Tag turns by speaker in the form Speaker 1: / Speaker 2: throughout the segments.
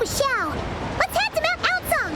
Speaker 1: Xiao. Let's head to Mount Outsong.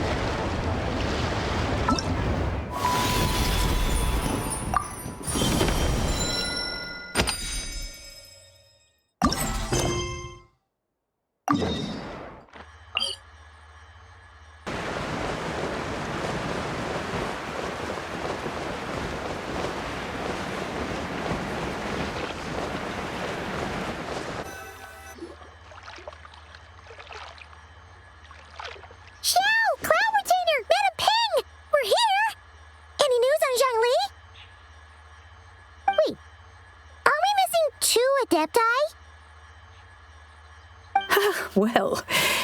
Speaker 2: Well,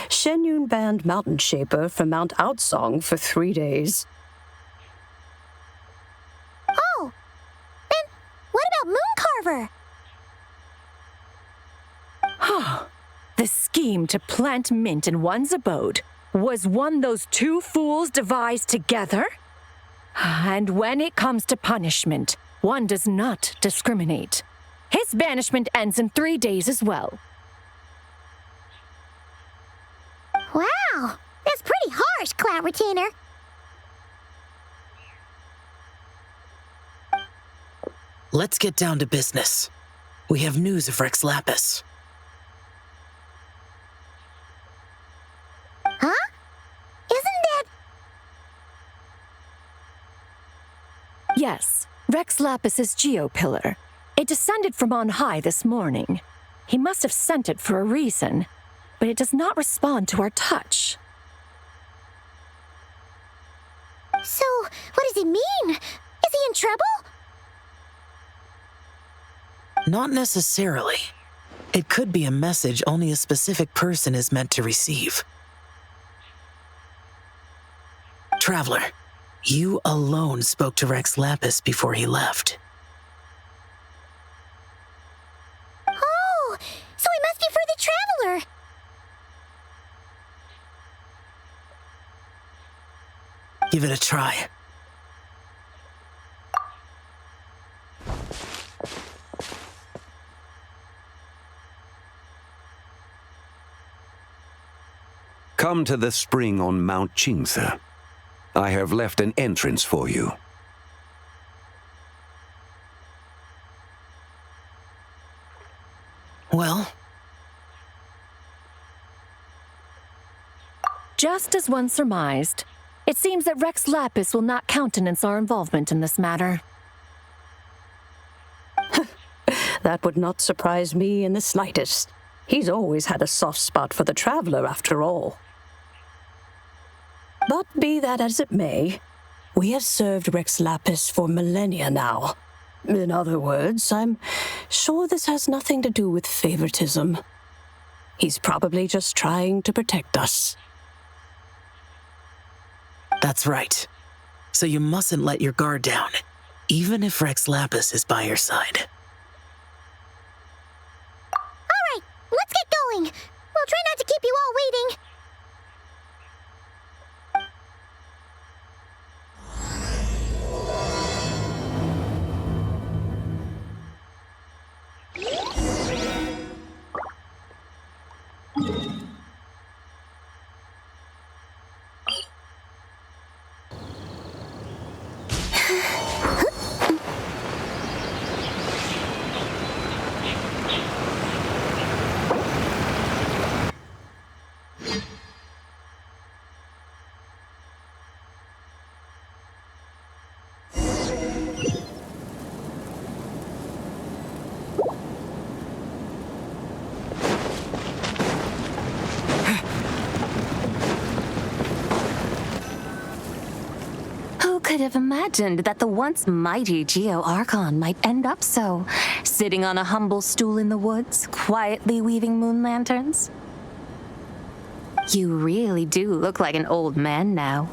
Speaker 2: Shenyun banned Mountain Shaper from Mount Outsong for 3 days.
Speaker 1: Oh! Then what about Mooncarver?
Speaker 3: The scheme to plant mint in one's abode was one those two fools devised together? And when it comes to punishment, one does not discriminate. His banishment ends in 3 days as well.
Speaker 1: Wow, that's pretty harsh, Cloud Retainer.
Speaker 4: Let's get down to business. We have news of Rex Lapis.
Speaker 1: Huh? Isn't that...
Speaker 3: Yes, Rex Lapis's geopillar. It descended from on high this morning. He must have sent it for a reason, but it does not respond to our touch.
Speaker 1: So, what does it mean? Is he in trouble?
Speaker 4: Not necessarily. It could be a message only a specific person is meant to receive. Traveler, you alone spoke to Rex Lapis before he left.
Speaker 1: Oh, so it must be for the Traveler.
Speaker 4: Give it a try.
Speaker 5: Come to the spring on Mount Qingse. I have left an entrance for you.
Speaker 4: Well?
Speaker 3: Just as one surmised, it seems that Rex Lapis will not countenance our involvement in this matter.
Speaker 2: That would not surprise me in the slightest. He's always had a soft spot for the Traveler, after all. But be that as it may, we have served Rex Lapis for millennia now. In other words, I'm sure this has nothing to do with favoritism. He's probably just trying to protect us.
Speaker 4: That's right. So you mustn't let your guard down, even if Rex Lapis is by your side.
Speaker 1: All right, let's get going. We'll try not to keep you all waiting.
Speaker 6: Who could have imagined that the once mighty Geo Archon might end up so, sitting on a humble stool in the woods, quietly weaving moon lanterns? You really do look like an old man now.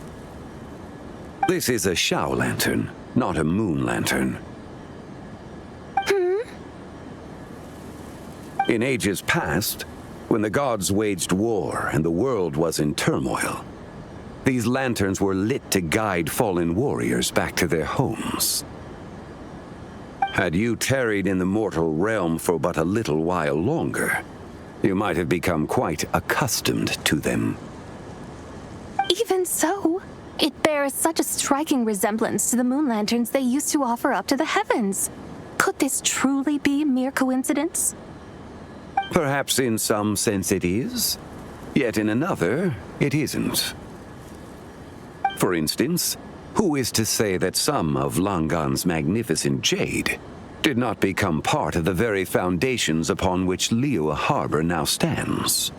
Speaker 5: This is a XIAO lantern, not a moon lantern. In ages past, when the gods waged war and the world was in turmoil, these lanterns were lit to guide fallen warriors back to their homes. Had you tarried in the mortal realm for but a little while longer, You might have become quite accustomed to them.
Speaker 6: Even so, it bears such a striking resemblance to the moon lanterns they used to offer up to the heavens. Could this truly be mere coincidence?
Speaker 5: Perhaps in some sense it is, yet in another, it isn't. For instance, who is to say that some of Langan's magnificent jade did not become part of the very foundations upon which Liyue Harbor now stands?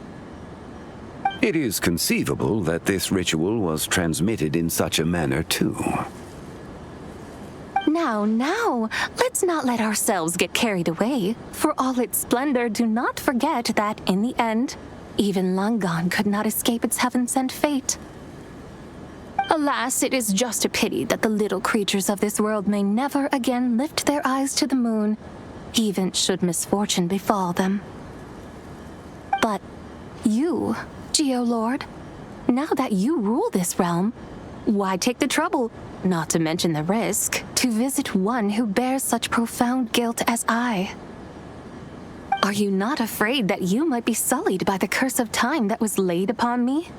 Speaker 5: It is conceivable that this ritual was transmitted in such a manner too.
Speaker 6: Now, let's not let ourselves get carried away. For all its splendor, do not forget that, in the end, even Langan could not escape its heaven-sent fate. Alas, it is just a pity that the little creatures of this world may never again lift their eyes to the moon, even should misfortune befall them. But you, Geo-Lord, now that you rule this realm, why take the trouble, not to mention the risk, to visit one who bears such profound guilt as I? Are you not afraid that you might be sullied by the curse of time that was laid upon me?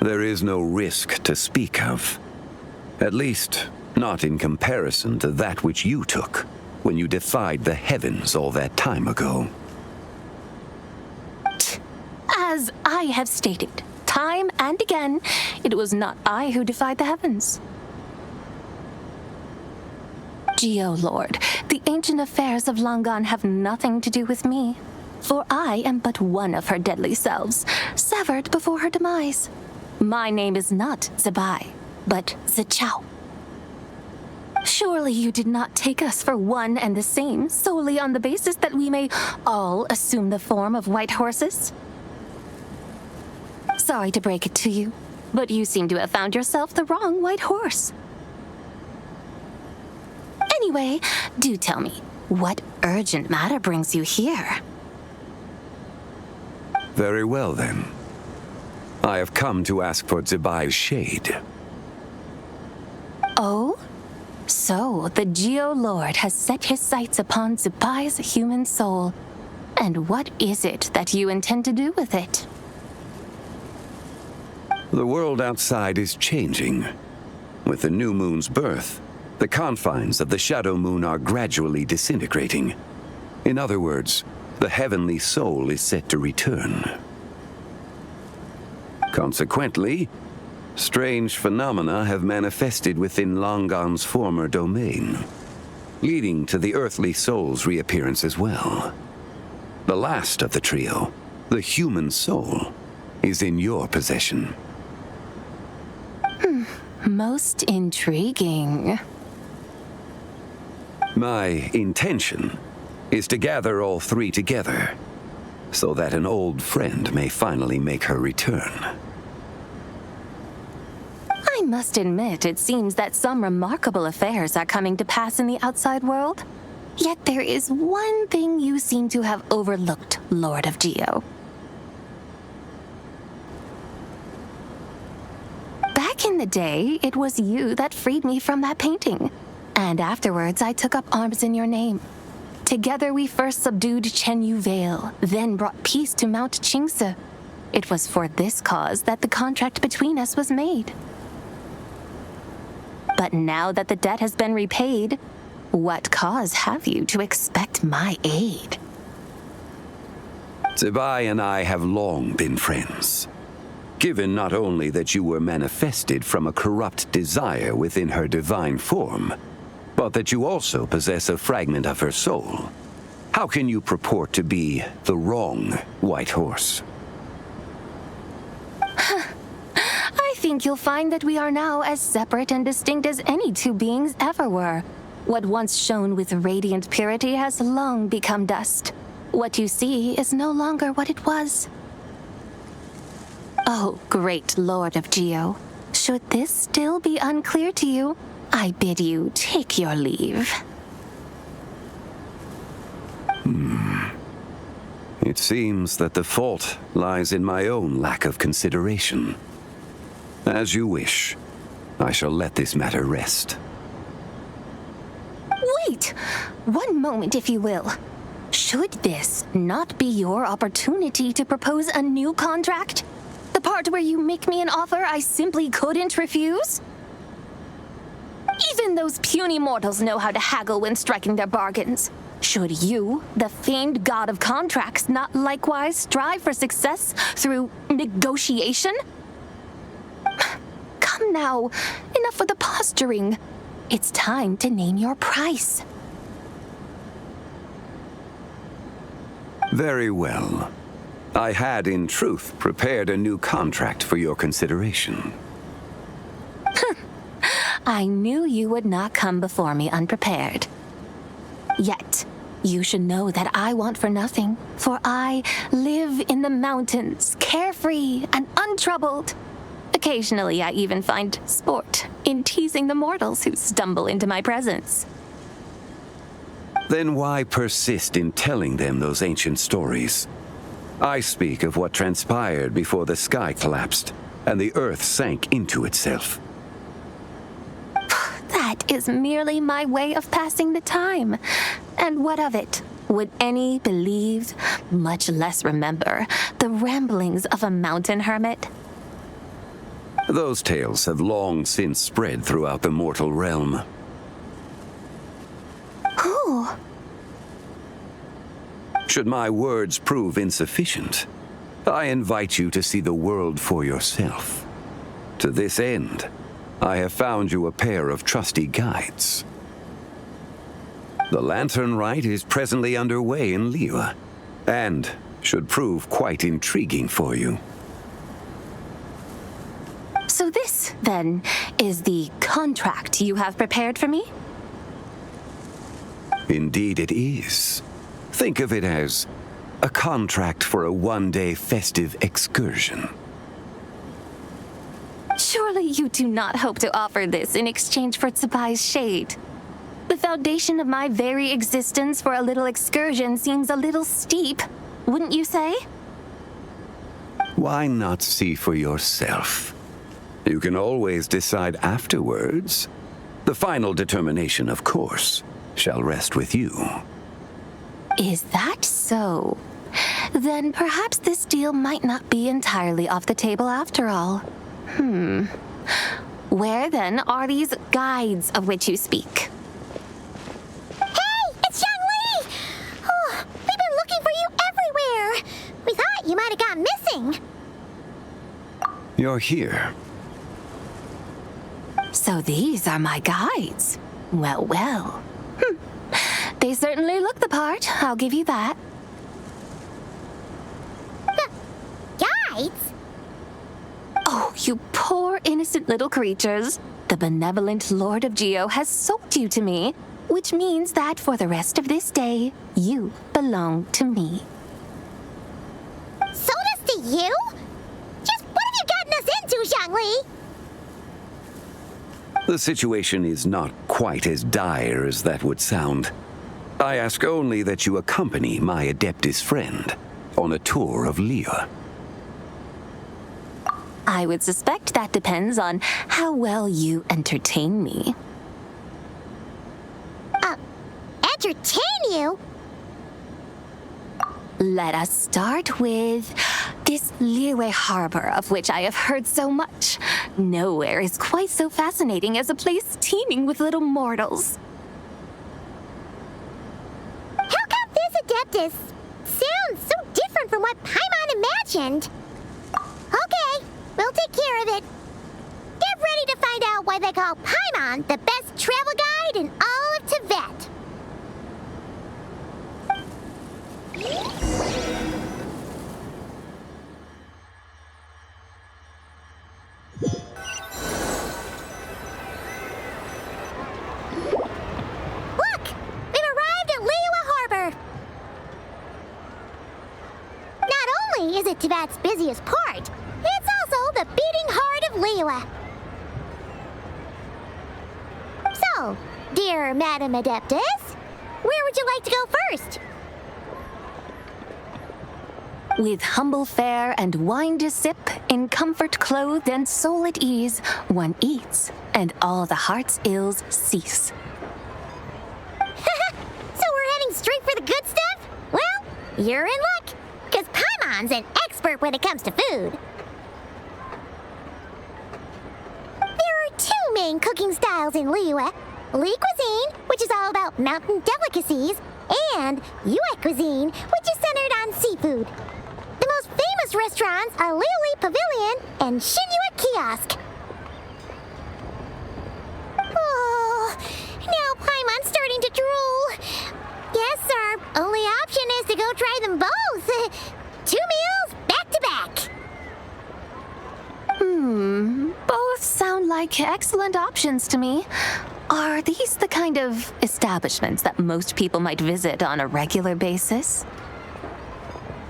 Speaker 5: There is no risk to speak of. At least, not in comparison to that which you took when you defied the heavens all that time ago.
Speaker 6: As I have stated, time and again, it was not I who defied the heavens. Geo-Lord, the ancient affairs of Langan have nothing to do with me, for I am but one of her deadly selves, severed before her demise. My name is not Zibai, but ZICHIAO. Surely you did not take us for one and the same solely on the basis that we may all assume the form of white horses? Sorry to break it to you, but you seem to have found yourself the wrong white horse. Anyway, do tell me, what urgent matter brings you here?
Speaker 5: Very well then. I have come to ask for Zibai's shade.
Speaker 6: Oh? So, the Geo-Lord has set his sights upon Zibai's human soul. And what is it that you intend to do with it?
Speaker 5: The world outside is changing. With the new moon's birth, the confines of the shadow moon are gradually disintegrating. In other words, the heavenly soul is set to return. Consequently, strange phenomena have manifested within Langan's former domain, leading to the earthly soul's reappearance as well. The last of the trio, the human soul, is in your possession.
Speaker 6: Most intriguing.
Speaker 5: My intention is to gather all three together, so that an old friend may finally make her return.
Speaker 6: I must admit, it seems that some remarkable affairs are coming to pass in the outside world. Yet there is one thing you seem to have overlooked, Lord of Geo. Back in the day, it was you that freed me from that painting. And afterwards, I took up arms in your name. Together we first subdued Chenyu Vale, then brought peace to Mount Qingse. It was for this cause that the contract between us was made. But now that the debt has been repaid, what cause have you to expect my aid?
Speaker 5: Zibai and I have long been friends. Given not only that you were manifested from a corrupt desire within her divine form, but that you also possess a fragment of her soul, how can you purport to be the wrong white horse?
Speaker 6: I think you'll find that we are now as separate and distinct as any two beings ever were. What once shone with radiant purity has long become dust. What you see is no longer what it was. Oh, great Lord of Geo. Should this still be unclear to you, I bid you take your leave.
Speaker 5: It seems that the fault lies in my own lack of consideration. As you wish. I shall let this matter rest.
Speaker 6: Wait! One moment, if you will. Should Should this not be your opportunity to propose a new contract? The part where you make me an offer I simply couldn't refuse? Even those puny mortals know how to haggle when striking their bargains. Should you, the famed god of contracts, not likewise strive for success through negotiation? Come now, enough with the posturing. It's time to name your price.
Speaker 5: Very well. I had, in truth, prepared a new contract for your consideration.
Speaker 6: I knew you would not come before me unprepared. Yet, you should know that I want for nothing, for I live in the mountains, carefree and untroubled. Occasionally, I even find sport in teasing the mortals who stumble into my presence.
Speaker 5: Then why persist in telling them those ancient stories? I speak of what transpired before the sky collapsed and the earth sank into itself.
Speaker 6: That is merely my way of passing the time. And what of it? Would any believe, much less remember, the ramblings of a mountain hermit?
Speaker 5: Those tales have long since spread throughout the mortal realm.
Speaker 6: Who?
Speaker 5: Should my words prove insufficient, I invite you to see the world for yourself. To this end, I have found you a pair of trusty guides. The Lantern Rite is presently underway in Liyue, and should prove quite intriguing for you.
Speaker 6: So this, then, is the contract you have prepared for me?
Speaker 5: Indeed it is. Think of it as a contract for a one-day festive excursion.
Speaker 6: Surely you do not hope to offer this in exchange for Zibai's shade. The foundation of my very existence for a little excursion seems a little steep, wouldn't you say?
Speaker 5: Why not see for yourself? You can always decide afterwards. The final determination, of course, shall rest with you.
Speaker 6: Is that so? Then perhaps this deal might not be entirely off the table after all. Where then are these guides of which you speak?
Speaker 1: Hey, it's Xiangling! Oh, we've been looking for you everywhere. We thought you might have gone missing.
Speaker 5: You're here.
Speaker 6: So these are my guides. Well, well. They certainly look the part, I'll give you that.
Speaker 1: Guides?
Speaker 6: Oh, you poor innocent little creatures. The benevolent Lord of GEO has sold you to me, which means that for the rest of this day, you belong to me.
Speaker 1: Sold us to you? Just what have you gotten us into, Zhongli?
Speaker 5: The situation is not quite as dire as that would sound. I ask only that you accompany my Adeptus friend on a tour of Liyue.
Speaker 6: I would suspect that depends on how well you entertain me.
Speaker 1: Entertain you?
Speaker 6: Let us start with this Liyue harbor of which I have heard so much. Nowhere is quite so fascinating as a place teeming with little mortals.
Speaker 1: How come this Adeptus sounds so different from what Paimon imagined? Okay, we'll take care of it. Get ready to find out why they call Paimon the best travel guide in all of Tibet. Look! We've arrived at Liyue Harbor! Not only is it Tibet's busiest port, it's also the beating heart of Liyue. So, dear Madam Adeptus, where would you like to go first?
Speaker 6: With humble fare and wine to sip, in comfort clothed and soul at ease, one eats, and all the heart's ills cease.
Speaker 1: So we're heading straight for the good stuff? Well, You're in luck, because Paimon's an expert when it comes to food. There are two main cooking styles in Liyue. Li cuisine, which is all about mountain delicacies, and Yue cuisine, which is centered on seafood. The most famous restaurants are Liyue Pavilion and Xinyue Kiosk. Oh, now Paimon's starting to drool. Guess our only option is to go try them both. 2 meals back to back.
Speaker 6: Both sound like excellent options to me. Are these the kind of establishments that most people might visit on a regular basis?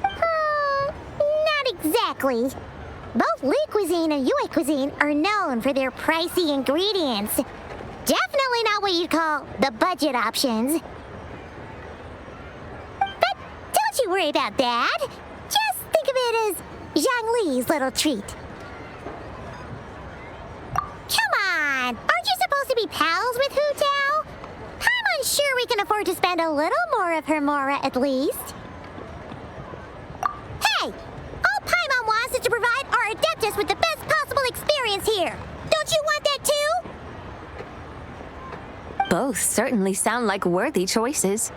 Speaker 1: Not exactly. Both Li cuisine and Yue cuisine are known for their pricey ingredients. Definitely not what you'd call the budget options. But don't you worry about that. Just think of it as Zhongli's little treat. Come on! Aren't you supposed to be pals with Hu Tao? I'm unsure we can afford to spend a little more of her mora at least. Hey! All Paimon wants is to provide our Adeptus with the best possible experience here. Don't you want that too?
Speaker 6: Both certainly sound like worthy choices.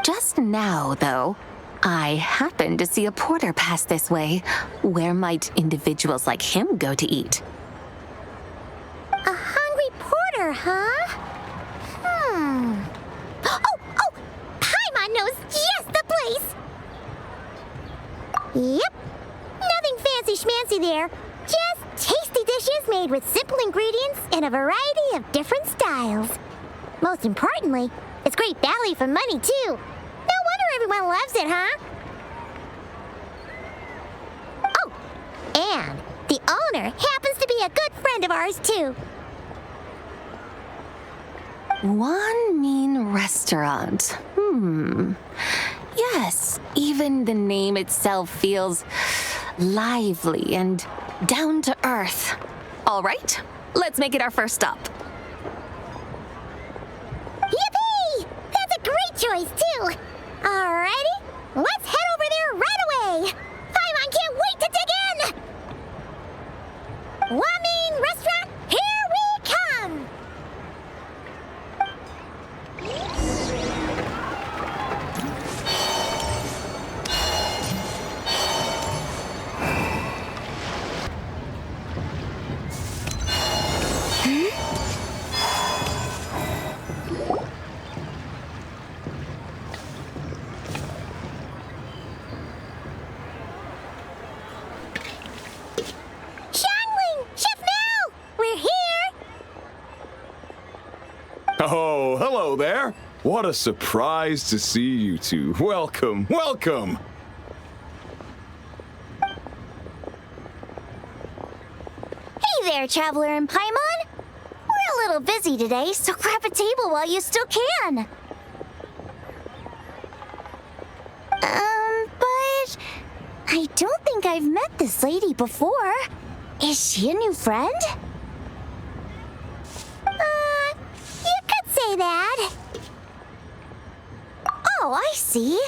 Speaker 6: Just now, though, I happened to see a porter pass this way. Where might individuals like him go to eat?
Speaker 1: A hungry porter, huh? Oh! Paimon knows just the place! Yep. Nothing fancy schmancy there. Just tasty dishes made with simple ingredients in a variety of different styles. Most importantly, it's great value for money, too. No wonder everyone loves it, huh? Oh, and the owner happens to be a good friend of ours, too.
Speaker 6: One mean restaurant. Yes, even the name itself feels lively and down to earth. All right, let's make it our first stop.
Speaker 1: Yippee! That's a great choice, too. Alrighty, let's head over there right away. Paimon can't wait to dig in. Wamin Restaurant, here we come. Xiangling! Chef Mel! We're here!
Speaker 7: Oh, hello there. What a surprise to see you two. Welcome, welcome.
Speaker 1: Hey there, Traveler and Paimon. We're a little busy today, so grab a table while you still can. But I don't think I've met this lady before. Is she a new friend? You could say that. Oh, I see.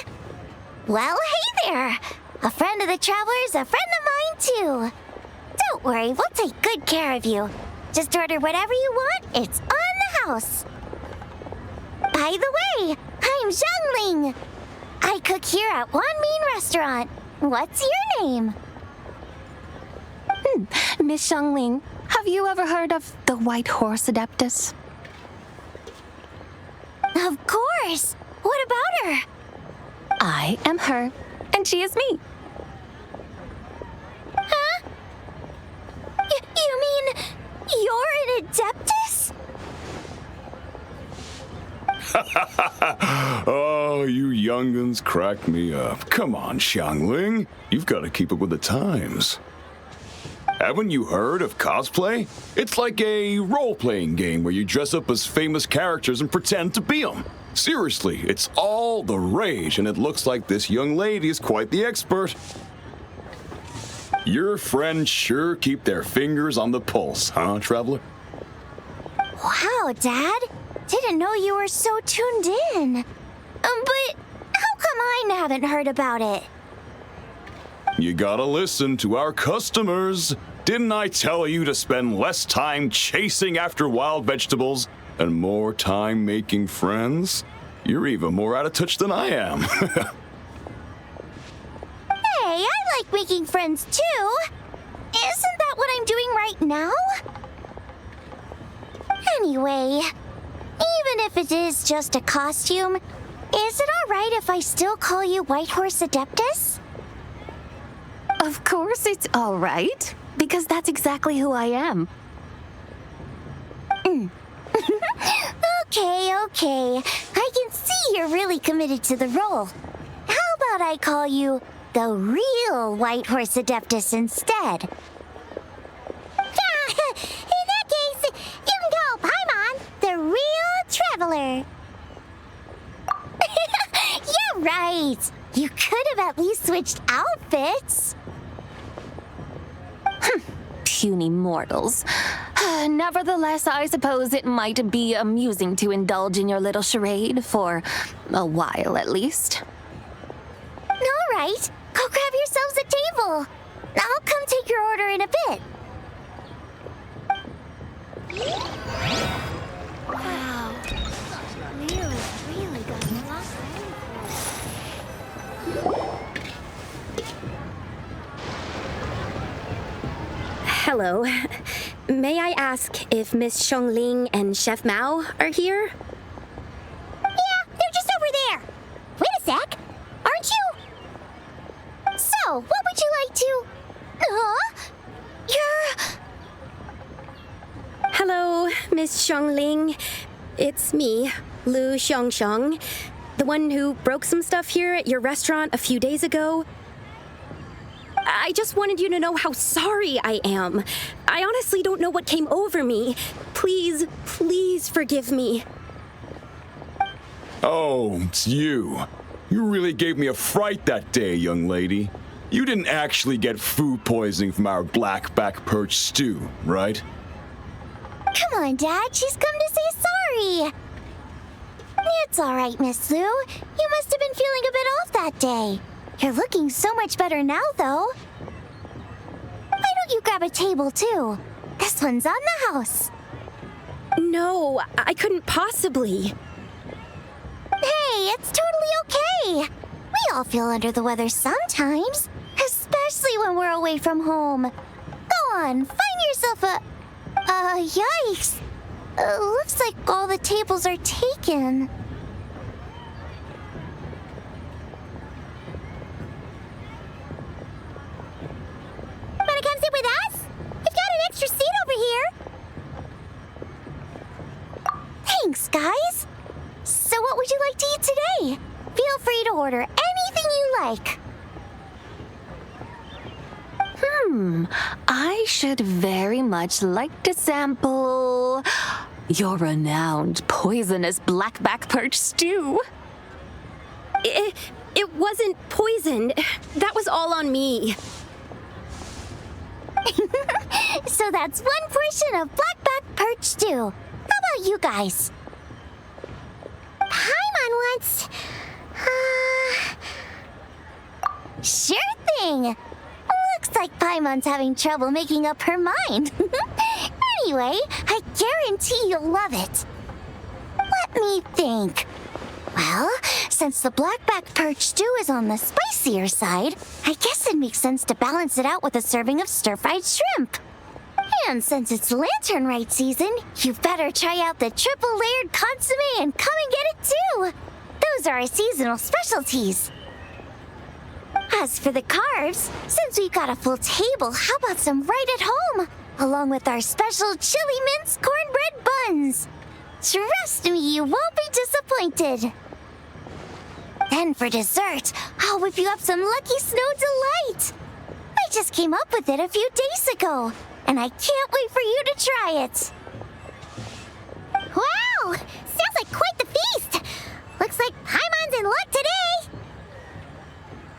Speaker 1: Well, hey there. A friend of the Traveler's a friend of mine, too. Don't worry, we'll take good care of you. Just order whatever you want, it's on the house. By the way, I'm Xiangling. I cook here at One Mean Restaurant. What's your name?
Speaker 6: Miss Xiangling, have you ever heard of the White Horse Adeptus?
Speaker 1: Of course. What about her?
Speaker 6: I am her, and she is me.
Speaker 1: Huh? You mean you're an Adeptus?
Speaker 7: Oh, you young'uns crack me up. Come on, Xiangling. You've got to keep up with the times. Haven't you heard of cosplay? It's like a role-playing game where you dress up as famous characters and pretend to be them. Seriously, it's all the rage, and it looks like this young lady is quite the expert. Your friends sure keep their fingers on the pulse, huh, Traveler?
Speaker 1: Wow, Dad. Didn't know you were so tuned in. But how come I haven't heard about it.
Speaker 7: You gotta listen to our customers. Didn't I tell you to spend less time chasing after wild vegetables and more time making friends? You're even more out of touch than I am.
Speaker 1: Hey, I like making friends too. Isn't that what I'm doing right now? Anyway, even if it is just a costume, is it alright if I still call you White Horse Adeptus?
Speaker 6: Of course it's all right, because that's exactly who I am.
Speaker 1: Okay. I can see you're really committed to the role. How about I call you the real White Horse Adeptus instead? In that case, you can call Paimon the real traveler. Yeah, right. You could have at least switched outfits.
Speaker 6: Puny mortals. Nevertheless, I suppose it might be amusing to indulge in your little charade for a while at least.
Speaker 1: All right, go grab yourselves a table. I'll come take your order in a bit. Wow, Liyue's really got a lot
Speaker 8: Hello. May I ask if Miss Xiangling and Chef Mao are here?
Speaker 1: Yeah, they're just over there. Wait a sec. Aren't you? So, what would you like to... You're...
Speaker 8: Hello, Miss Xiangling. It's me, Lu Xiangxiang, the one who broke some stuff here at your restaurant a few days ago. I just wanted you to know how sorry I am. I honestly don't know what came over me. Please forgive me.
Speaker 7: Oh, it's you. You really gave me a fright that day, young lady. You didn't actually get food poisoning from our black-back perch stew, right?
Speaker 1: Come on, Dad. She's come to say sorry. It's all right, Miss Lu. You must have been feeling a bit off that day. You're looking so much better now, though. Why don't you grab a table, too? This one's on the house.
Speaker 8: No, I couldn't possibly.
Speaker 1: Hey, it's totally okay. We all feel under the weather sometimes, especially when we're away from home. Go on, find yourself a... yikes. Looks like all the tables are taken. Wanna come sit with us? We've got an extra seat over here. Thanks, guys. So what would you like to eat today? Feel free to order anything you like.
Speaker 6: I should very much like to sample your renowned poisonous blackback perch stew.
Speaker 8: It wasn't poisoned. That was all on me.
Speaker 1: So that's one portion of blackback perch stew. How about you guys? Paimon wants... Sure thing. Looks like Paimon's having trouble making up her mind. Anyway, I guarantee you'll love it. Let me think. Well, since the blackback perch stew is on the spicier side, I guess it makes sense to balance it out with a serving of stir-fried shrimp. And since it's lantern rite season, you better try out the triple-layered consomme and come and get it too. Those are our seasonal specialties. As for the carbs, since we've got a full table, how about some right at home? Along with our special chili mince cornbread buns. Trust me, you won't be disappointed. Then for dessert, I'll whip you up some Lucky Snow Delight. I just came up with it a few days ago, and I can't wait for you to try it. Wow! Sounds like quite the feast. Looks like Paimon's in luck today.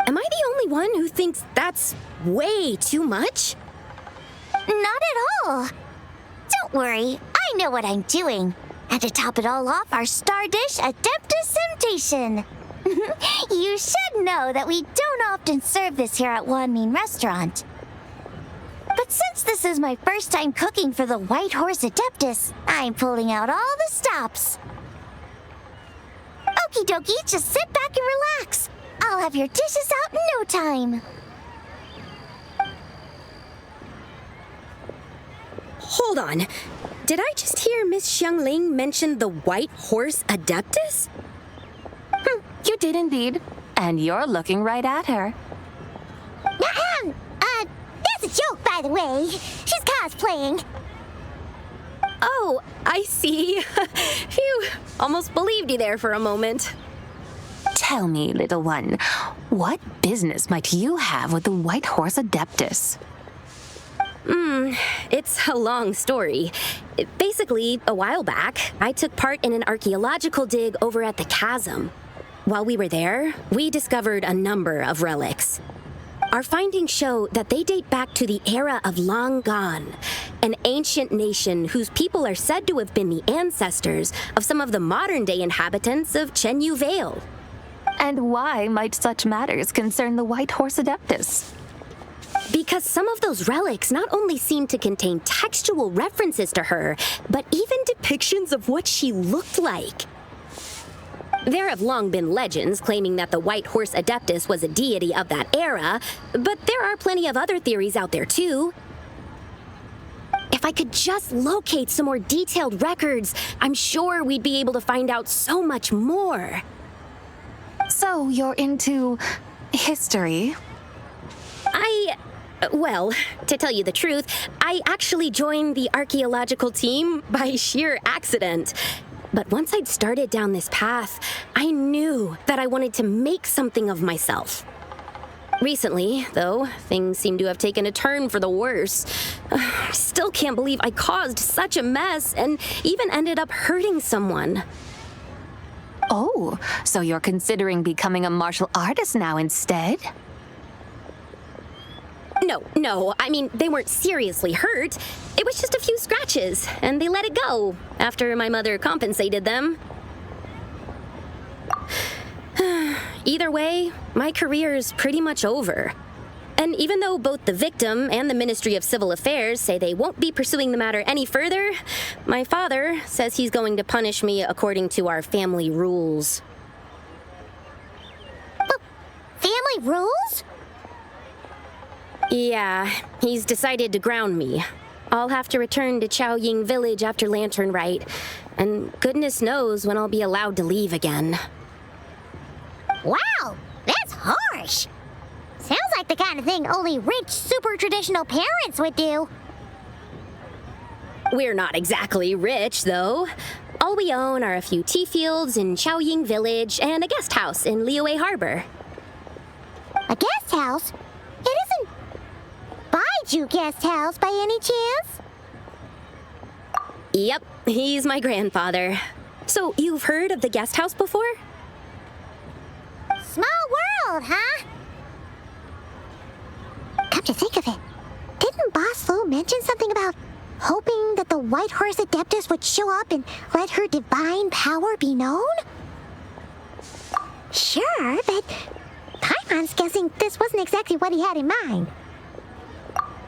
Speaker 8: Am I the only one who thinks that's way too much?
Speaker 1: Not at all. Don't worry, I know what I'm doing. And to top it all off, our star dish, Adeptus Temptation. You should know that we don't often serve this here at Wanmin Restaurant. But since this is my first time cooking for the White Horse Adeptus, I'm pulling out all the stops. Okie dokie, just sit back and relax. I'll have your dishes out in no time.
Speaker 8: Hold on. Did I just hear Miss Xiangling mention the White Horse Adeptus?
Speaker 6: You did indeed. And you're looking right at her.
Speaker 1: That's a joke, by the way. She's cosplaying.
Speaker 8: Oh, I see. Phew, almost believed you there for a moment.
Speaker 6: Tell me, little one, what business might you have with the White Horse Adeptus?
Speaker 8: It's a long story. Basically, a while back, I took part in an archaeological dig over at the chasm. While we were there, we discovered a number of relics. Our findings show that they date back to the era of Long Gone, an ancient nation whose people are said to have been the ancestors of some of the modern-day inhabitants of Chenyu Vale.
Speaker 6: And why might such matters concern the White Horse Adeptus?
Speaker 8: Because some of those relics not only seem to contain textual references to her, but even depictions of what she looked like. There have long been legends claiming that the White Horse Adeptus was a deity of that era, but there are plenty of other theories out there too. If I could just locate some more detailed records, I'm sure we'd be able to find out so much more.
Speaker 6: So you're into history?
Speaker 8: Well, to tell you the truth, I actually joined the archaeological team by sheer accident. But once I'd started down this path, I knew that I wanted to make something of myself. Recently, though, things seem to have taken a turn for the worse. I still can't believe I caused such a mess and even ended up hurting someone.
Speaker 6: Oh, so you're considering becoming a martial artist now instead?
Speaker 8: No, I mean, they weren't seriously hurt. It was just a few scratches, and they let it go after my mother compensated them. Either way, my career's pretty much over. And even though both the victim and the Ministry of Civil Affairs say they won't be pursuing the matter any further, my father says he's going to punish me according to our family rules.
Speaker 1: Family rules?
Speaker 8: Yeah, he's decided to ground me. I'll have to return to Chaoying Village after Lantern Rite, and goodness knows when I'll be allowed to leave again.
Speaker 1: Wow, that's harsh. Sounds like the kind of thing only rich, super traditional parents would do.
Speaker 8: We're not exactly rich, though. All we own are a few tea fields in Chaoying Village and a guest house in Liyue Harbor.
Speaker 1: A guest house? It isn't Baiju Guest House by any chance?
Speaker 8: Yep, he's my grandfather. So, you've heard of the guest house before?
Speaker 1: Small world, huh? Come to think of it, didn't Boss Lu mention something about hoping that the White Horse Adeptus would show up and let her divine power be known? Sure, but Paimon's guessing this wasn't exactly what he had in mind.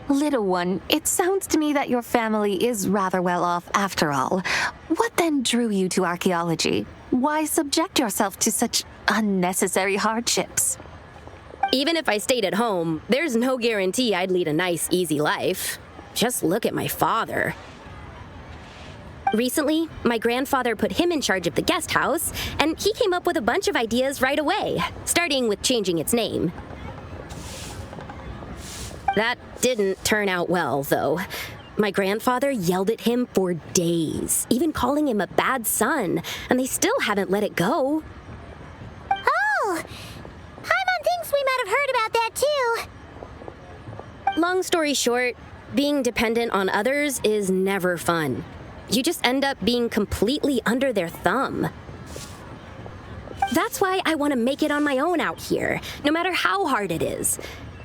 Speaker 6: Little one, it sounds to me that your family is rather well off after all. What then drew you to archaeology? Why subject yourself to such unnecessary hardships?
Speaker 8: Even if I stayed at home, there's no guarantee I'd lead a nice, easy life. Just look at my father. Recently, my grandfather put him in charge of the guest house, and he came up with a bunch of ideas right away, starting with changing its name. That didn't turn out well, though. My grandfather yelled at him for days, even calling him a bad son, and they still haven't let it go.
Speaker 1: Oh! Paimon thinks we might have heard about that too.
Speaker 8: Long story short, being dependent on others is never fun. You just end up being completely under their thumb. That's why I want to make it on my own out here, no matter how hard it is.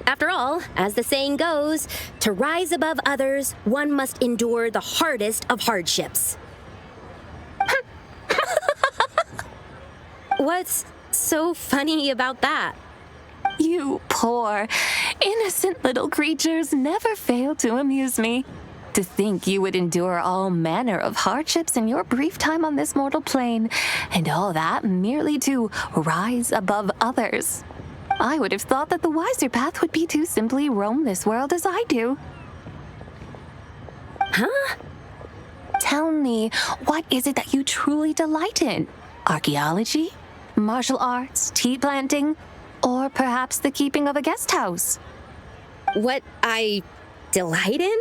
Speaker 8: After all, as the saying goes, to rise above others, one must endure the hardest of hardships. What's What's so funny about that?
Speaker 6: You poor, innocent little creatures never fail to amuse me. To think you would endure all manner of hardships in your brief time on this mortal plane, and all that merely to rise above others. I would have thought that the wiser path would be to simply roam this world as I do.
Speaker 8: Huh?
Speaker 6: Tell me, what is it that you truly delight in? Archaeology? Martial arts? Tea planting? Or perhaps the keeping of a guest house?
Speaker 8: What I delight in?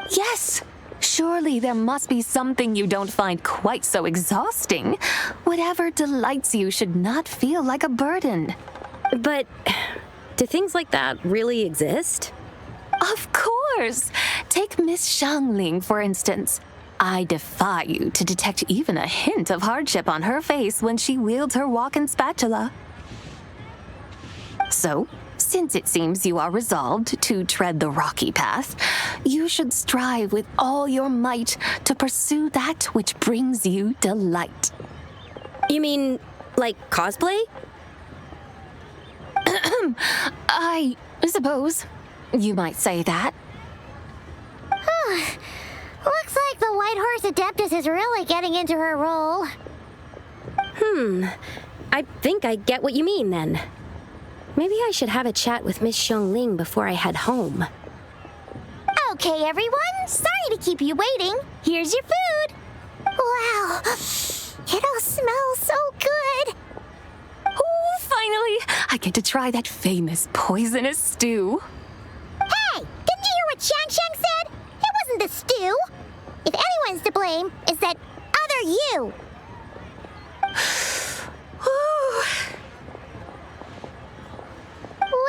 Speaker 6: Yes! Surely there must be something you don't find quite so exhausting. Whatever delights you should not feel like a burden.
Speaker 8: But do things like that really exist?
Speaker 6: Of course! Take Miss Xiangling, for instance. I defy you to detect even a hint of hardship on her face when she wields her walking spatula. So, since it seems you are resolved to tread the rocky path, you should strive with all your might to pursue that which brings you delight.
Speaker 8: You mean, like cosplay?
Speaker 6: I suppose you might say that.
Speaker 1: Looks like the White Horse Adeptus is really getting into her role.
Speaker 8: I think I get what you mean then. Maybe I should have a chat with Miss Xiangling before I head home.
Speaker 1: Okay, everyone. Sorry to keep you waiting. Here's your food. Wow. It all smells so good.
Speaker 6: Oh, finally! I get to try that famous poisonous stew.
Speaker 1: Hey, didn't you hear what Xiangling said? It wasn't the stew. If anyone's to blame, it's that other you.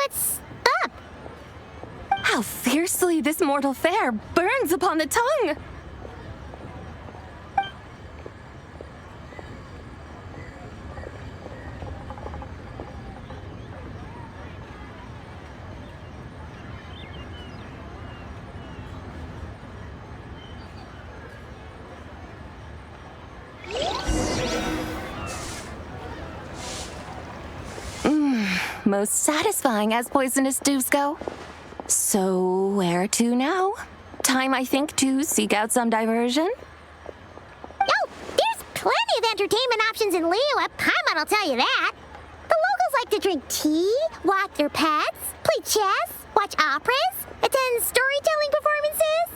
Speaker 1: What's up?
Speaker 6: How fiercely this mortal fare burns upon the tongue! Most satisfying as poisonous stews go. So, where to now? Time, I think, to seek out some diversion?
Speaker 1: Oh, there's plenty of entertainment options in Liyue. Paimon will tell you that. The locals like to drink tea, walk their pets, play chess, watch operas, attend storytelling performances.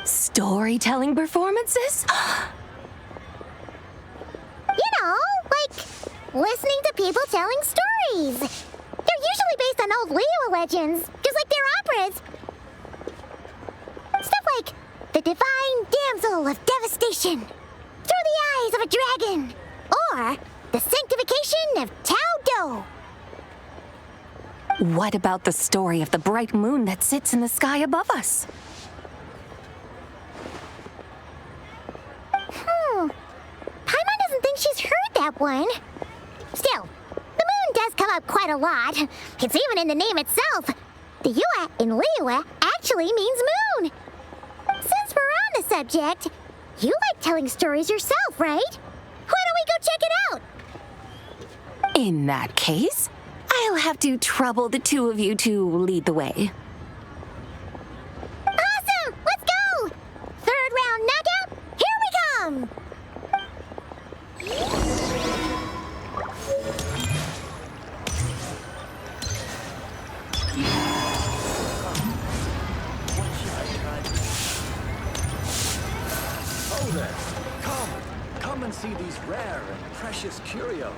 Speaker 6: Storytelling performances?
Speaker 1: You know, like listening to people telling stories. They're usually based on old Liyue legends, just like their operas. Stuff like the Divine Damsel of Devastation, Through the Eyes of a Dragon, or the Sanctification of Tao Do.
Speaker 6: What about the story of the bright moon that sits in the sky above us?
Speaker 1: Paimon doesn't think she's heard that one. Still, the moon does come up quite a lot. It's even in the name itself. The Yue in Liyue actually means moon. Since we're on the subject, you like telling stories yourself, right? Why don't we go check it out?
Speaker 6: In that case, I'll have to trouble the two of you to lead the way.
Speaker 1: Awesome! Let's go! Third round knockout, here we come!
Speaker 9: Oh there! Come and see these rare and precious curios.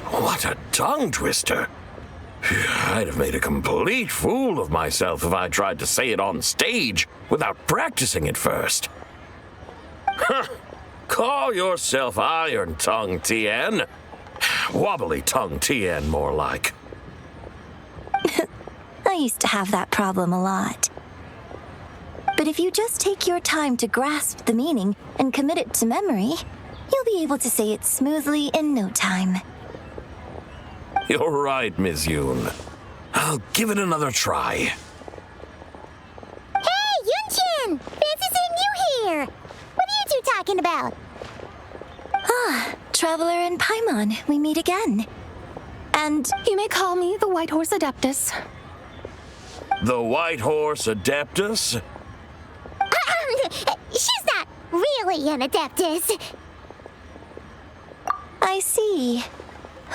Speaker 10: What a tongue twister! I'd have made a complete fool of myself if I tried to say it on stage without practicing it first. Huh. Call yourself Iron Tongue, Tian. Wobbly Tongue, Tian, more like.
Speaker 11: I used to have that problem a lot. But if you just take your time to grasp the meaning and commit it to memory, you'll be able to say it smoothly in no time.
Speaker 10: You're right, Miss Yoon. I'll give it another try.
Speaker 1: Hey, Yunchin! Fancy seeing you here! What are you two talking about?
Speaker 11: Ah, Traveler and Paimon, we meet again. And
Speaker 3: You may call me the White Horse Adeptus.
Speaker 10: The White Horse Adeptus?
Speaker 1: She's not really an Adeptus.
Speaker 11: I see.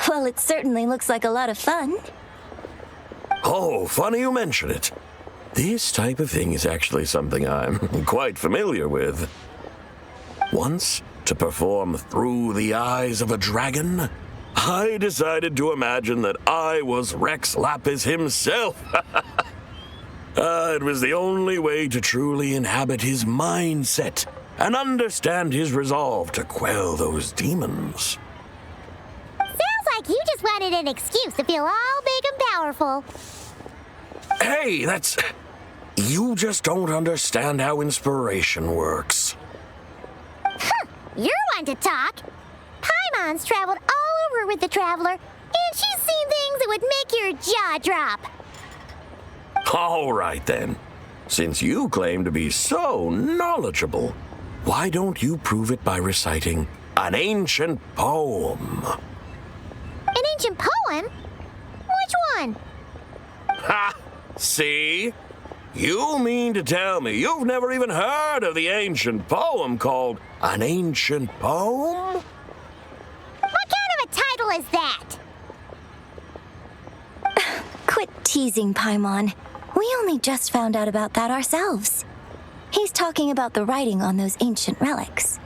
Speaker 11: Well, it certainly looks like a lot of fun.
Speaker 10: Oh, funny you mention it. This type of thing is actually something I'm quite familiar with. Once, to perform Through the Eyes of a Dragon, I decided to imagine that I was Rex Lapis himself. It was the only way to truly inhabit his mindset and understand his resolve to quell those demons.
Speaker 1: Sounds like you just wanted an excuse to feel all big and powerful.
Speaker 10: Hey, that's... You just don't understand how inspiration works.
Speaker 1: You're one to talk. Paimon's traveled all over with the Traveler, and she's seen things that would make your jaw drop.
Speaker 10: All right, then. Since you claim to be so knowledgeable, why don't you prove it by reciting an ancient poem?
Speaker 1: An ancient poem? Which one?
Speaker 10: Ha! See? You mean to tell me you've never even heard of the ancient poem called An Ancient Poem?
Speaker 1: What kind of a title is that?
Speaker 11: Quit teasing, Paimon. We only just found out about that ourselves. He's talking about the writing on those ancient relics.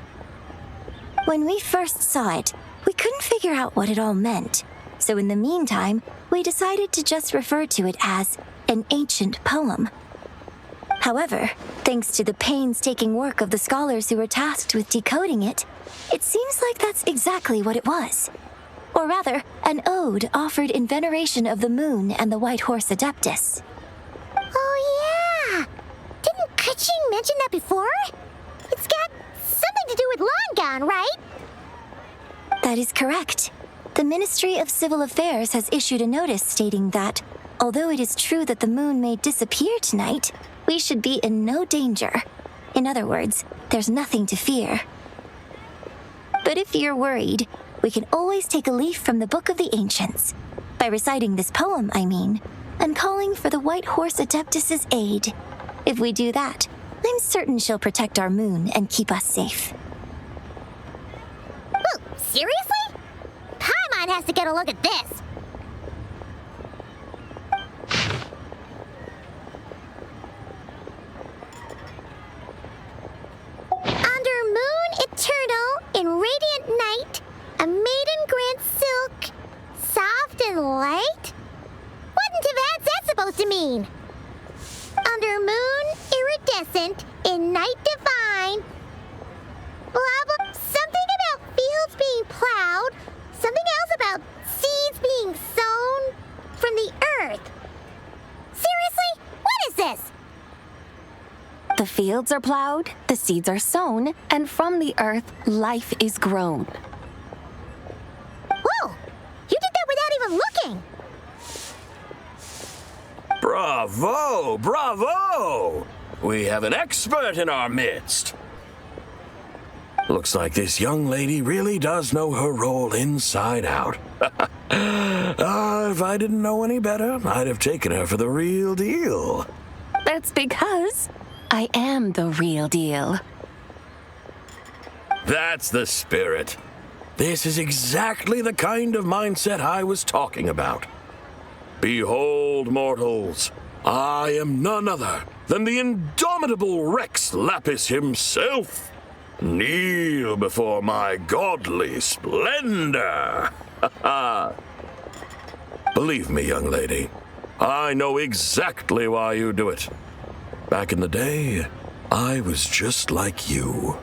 Speaker 11: When we first saw it, we couldn't figure out what it all meant. So in the meantime, we decided to just refer to it as an ancient poem. However, thanks to the painstaking work of the scholars who were tasked with decoding it, it seems like that's exactly what it was. Or rather, an ode offered in veneration of the moon and the White Horse Adeptus.
Speaker 1: Oh, yeah! Didn't Keqing mention that before? It's got something to do with Longan, right?
Speaker 11: That is correct. The Ministry of Civil Affairs has issued a notice stating that, although it is true that the moon may disappear tonight, we should be in no danger. In other words, there's nothing to fear. But if you're worried, we can always take a leaf from the Book of the Ancients. By reciting this poem, I mean, and calling for the White Horse Adeptus' aid. If we do that, I'm certain she'll protect our moon and keep us safe.
Speaker 1: Oh, seriously? Paimon has to get a look at this. Under moon eternal in radiant night, a maiden grants silk, soft and light? What in Tibet's that supposed to mean? Under moon iridescent in night divine. Blah blah. Something about fields being plowed. Something else about seeds being sown from the earth. Seriously? What is this?
Speaker 6: The fields are plowed, the seeds are sown, and from the earth, life is grown.
Speaker 1: Whoa! You did that without even looking!
Speaker 10: Bravo! Bravo! We have an expert in our midst. Looks like this young lady really does know her role inside out. If I didn't know any better, I'd have taken her for the real deal.
Speaker 6: That's because I am the real deal.
Speaker 10: That's the spirit. This is exactly the kind of mindset I was talking about. Behold, mortals, I am none other than the indomitable Rex Lapis himself. Kneel before my godly splendor. Believe me, young lady, I know exactly why you do it. Back in the day, I was just like you.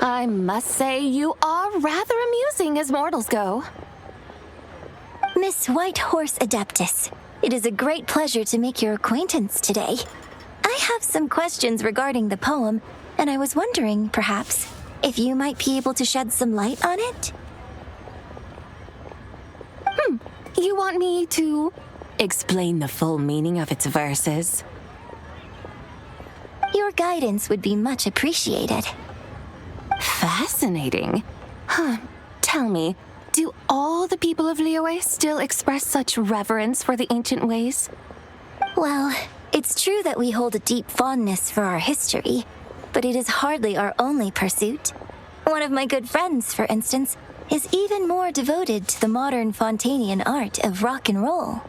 Speaker 6: I must say you are rather amusing as mortals go.
Speaker 11: Miss White Horse Adeptus, it is a great pleasure to make your acquaintance today. I have some questions regarding the poem, and I was wondering, perhaps, if you might be able to shed some light on it?
Speaker 6: You want me to explain the full meaning of its verses?
Speaker 11: Your guidance would be much appreciated.
Speaker 6: Fascinating. Huh. Tell me, do all the people of Liyue still express such reverence for the ancient ways?
Speaker 11: Well, it's true that we hold a deep fondness for our history, but it is hardly our only pursuit. One of my good friends, for instance, is even more devoted to the modern Fontanian art of rock and roll.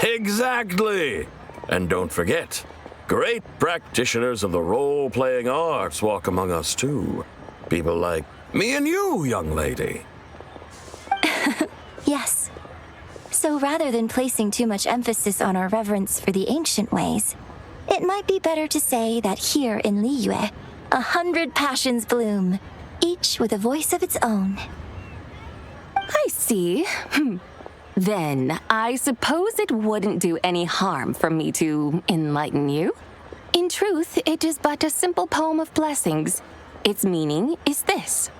Speaker 10: Exactly! And don't forget, great practitioners of the role-playing arts walk among us too. People like me and you, young lady.
Speaker 11: Yes. So rather than placing too much emphasis on our reverence for the ancient ways, it might be better to say that here in Liyue, 100 passions bloom, each with a voice of its own.
Speaker 6: I see. Then, I suppose it wouldn't do any harm for me to enlighten you. In truth, it is but a simple poem of blessings. Its meaning is this.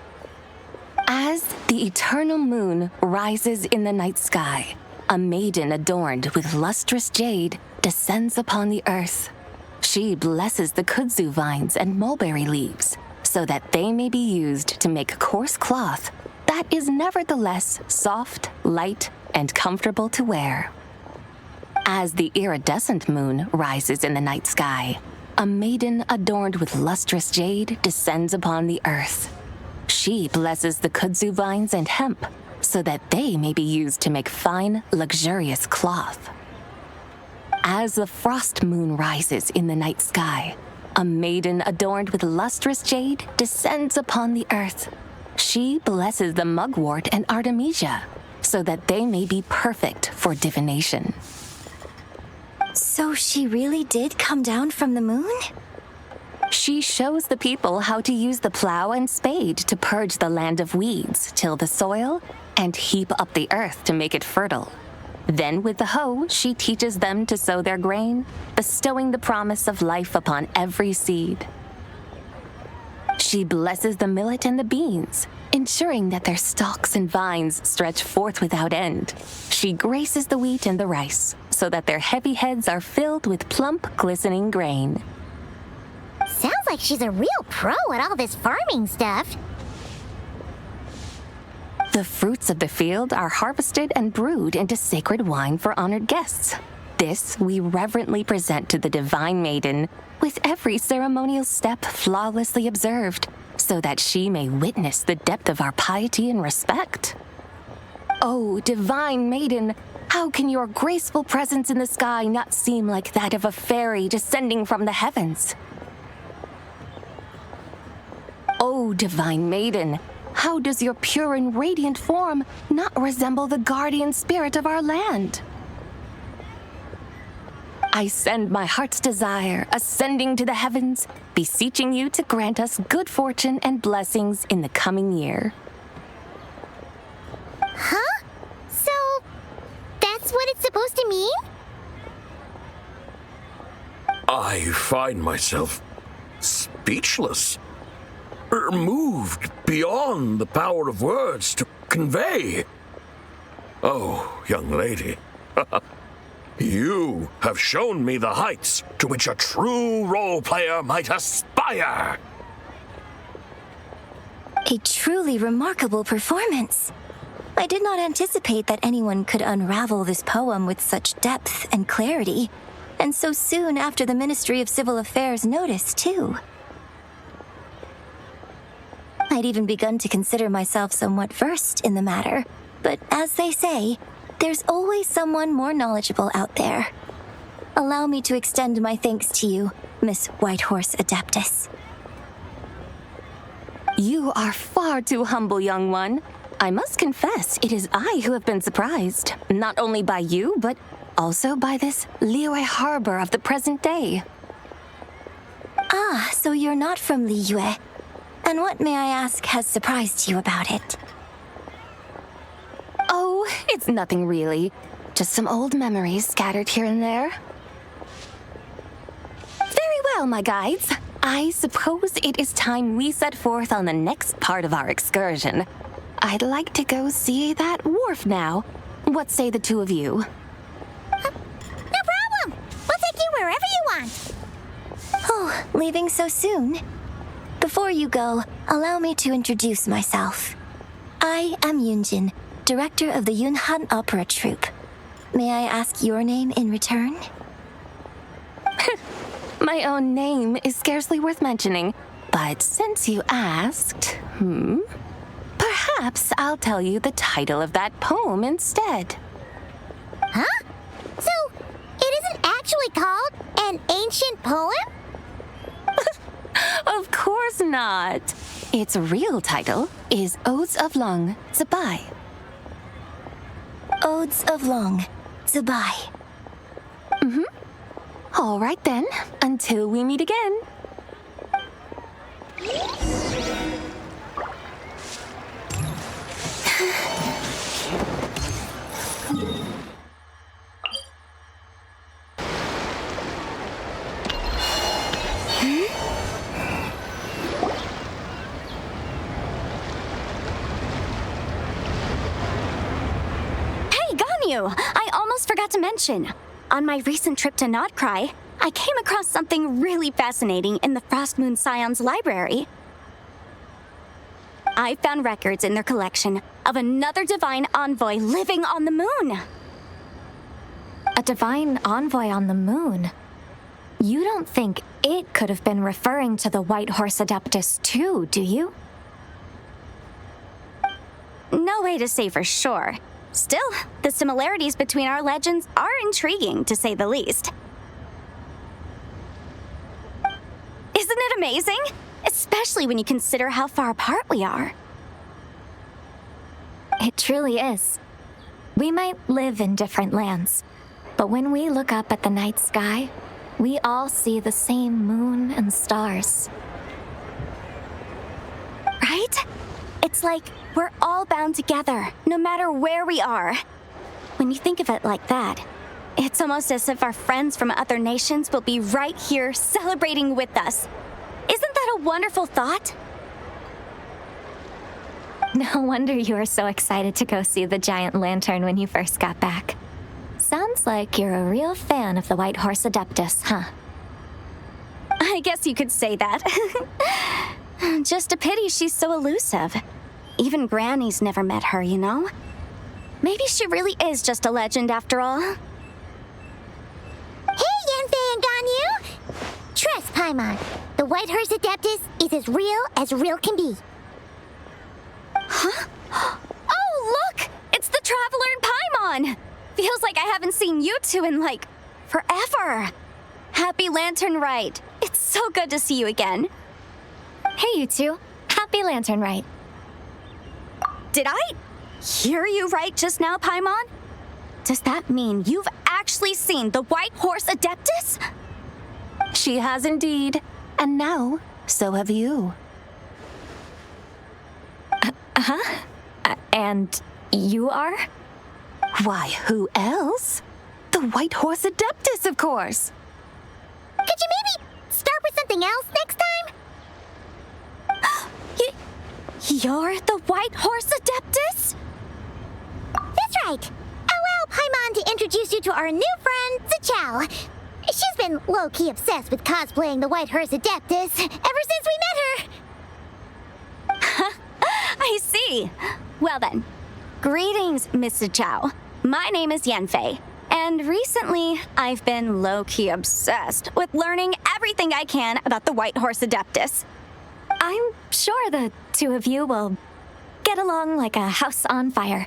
Speaker 6: As the eternal moon rises in the night sky, a maiden adorned with lustrous jade descends upon the earth. She blesses the kudzu vines and mulberry leaves so that they may be used to make coarse cloth that is nevertheless soft, light, and comfortable to wear. As the iridescent moon rises in the night sky, a maiden adorned with lustrous jade descends upon the earth. She blesses the kudzu vines and hemp so that they may be used to make fine, luxurious cloth. As the frost moon rises in the night sky, a maiden adorned with lustrous jade descends upon the earth. She blesses the mugwort and artemisia so that they may be perfect for divination.
Speaker 11: So she really did come down from the moon?
Speaker 6: She shows the people how to use the plow and spade to purge the land of weeds, till the soil, and heap up the earth to make it fertile. Then with the hoe, she teaches them to sow their grain, bestowing the promise of life upon every seed. She blesses the millet and the beans, ensuring that their stalks and vines stretch forth without end. She graces the wheat and the rice, so that their heavy heads are filled with plump, glistening grain.
Speaker 1: Sounds like she's a real pro at all this farming stuff.
Speaker 6: The fruits of the field are harvested and brewed into sacred wine for honored guests. This we reverently present to the divine maiden, with every ceremonial step flawlessly observed, so that she may witness the depth of our piety and respect. Oh, divine maiden, how can your graceful presence in the sky not seem like that of a fairy descending from the heavens? Oh, divine maiden, how does your pure and radiant form not resemble the guardian spirit of our land? I send my heart's desire, ascending to the heavens, beseeching you to grant us good fortune and blessings in the coming year.
Speaker 1: Huh? So, that's what it's supposed to mean?
Speaker 10: I find myself speechless, moved beyond the power of words to convey. Oh, young lady, you have shown me the heights to which a true role player might aspire.
Speaker 11: A truly remarkable performance. I did not anticipate that anyone could unravel this poem with such depth and clarity, and so soon after the Ministry of Civil Affairs notice, too. I'd even begun to consider myself somewhat versed in the matter, but as they say, there's always someone more knowledgeable out there. Allow me to extend my thanks to you, Miss Whitehorse Adeptus.
Speaker 6: You are far too humble, young one. I must confess, it is I who have been surprised, not only by you, but also by this Liyue harbor of the present day.
Speaker 11: Ah, so you're not from Liyue. And what, may I ask, has surprised you about it?
Speaker 6: Oh, it's nothing really. Just some old memories scattered here and there. Very well, my guides. I suppose it is time we set forth on the next part of our excursion. I'd like to go see that wharf now. What say the two of you?
Speaker 1: No problem. We'll take you wherever you want.
Speaker 11: Oh, leaving so soon? Before you go, allow me to introduce myself. I am Yunjin, director of the Yunhan Opera Troupe. May I ask your name in return?
Speaker 6: My own name is scarcely worth mentioning, but since you asked, perhaps I'll tell you the title of that poem instead.
Speaker 1: Huh? So, it isn't actually called an ancient poem?
Speaker 6: Of course not. Its real title is Odes of Long, Zibai.
Speaker 11: Odes of Long, Zibai.
Speaker 6: All right then, until we meet again.
Speaker 8: I almost forgot to mention. On my recent trip to Notcry, I came across something really fascinating in the Frost Moon Scion's library. I found records in their collection of another divine envoy living on the moon.
Speaker 12: A divine envoy on the moon? You don't think it could have been referring to the White Horse Adeptus too, do you?
Speaker 8: No way to say for sure. Still, the similarities between our legends are intriguing, to say the least. Isn't it amazing? Especially when you consider how far apart we are.
Speaker 12: It truly is. We might live in different lands, but when we look up at the night sky, we all see the same moon and stars.
Speaker 8: Right? It's like we're all bound together, no matter where we are. When you think of it like that, it's almost as if our friends from other nations will be right here celebrating with us. Isn't that a wonderful thought?
Speaker 12: No wonder you were so excited to go see the giant lantern when you first got back. Sounds like you're a real fan of the White Horse Adeptus, huh?
Speaker 8: I guess you could say that. Just a pity she's so elusive. Even Granny's never met her, you know? Maybe she really is just a legend after all.
Speaker 1: Hey, Yanfei and Ganyu! Trust Paimon. The White Horse Adeptus is as real can be.
Speaker 8: Huh? Oh, look! It's the Traveler and Paimon! Feels like I haven't seen you two in, like, forever. Happy Lantern Rite. It's so good to see you again.
Speaker 12: Hey, you two. Happy Lantern Rite.
Speaker 8: Did I hear you right just now, Paimon? Does that mean you've actually seen the White Horse Adeptus?
Speaker 6: She has indeed. And now, so have you.
Speaker 12: And you are?
Speaker 6: Why, who else? The White Horse Adeptus, of course.
Speaker 1: Could you maybe start with something else next time?
Speaker 8: You're the White Horse Adeptus?
Speaker 1: That's right. Allow Paimon to introduce you to our new friend, ZICHIAO. She's been low-key obsessed with cosplaying the White Horse Adeptus ever since we met her.
Speaker 8: I see. Well then, greetings, Miss ZICHIAO. My name is Yanfei, and recently I've been low-key obsessed with learning everything I can about the White Horse Adeptus.
Speaker 12: I'm sure the two of you will get along like a house on fire.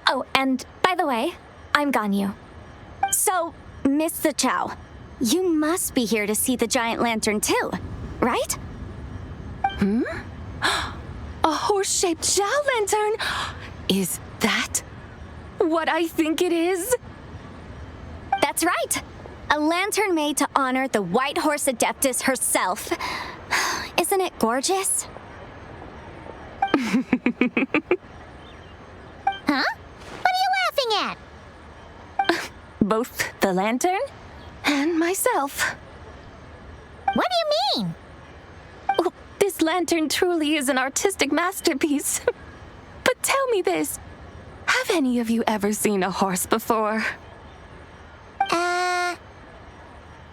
Speaker 12: Oh, and by the way, I'm Ganyu.
Speaker 8: So, Miss ZICHIAO, you must be here to see the giant lantern too, right?
Speaker 3: A horse-shaped Xiao lantern? Is that what I think it is?
Speaker 8: That's right. A lantern made to honor the White Horse Adeptus herself. Isn't it gorgeous?
Speaker 1: Huh? What are you laughing at?
Speaker 3: Both the lantern and myself.
Speaker 1: What do you mean?
Speaker 3: Oh, this lantern truly is an artistic masterpiece. But tell me this, have any of you ever seen a horse before?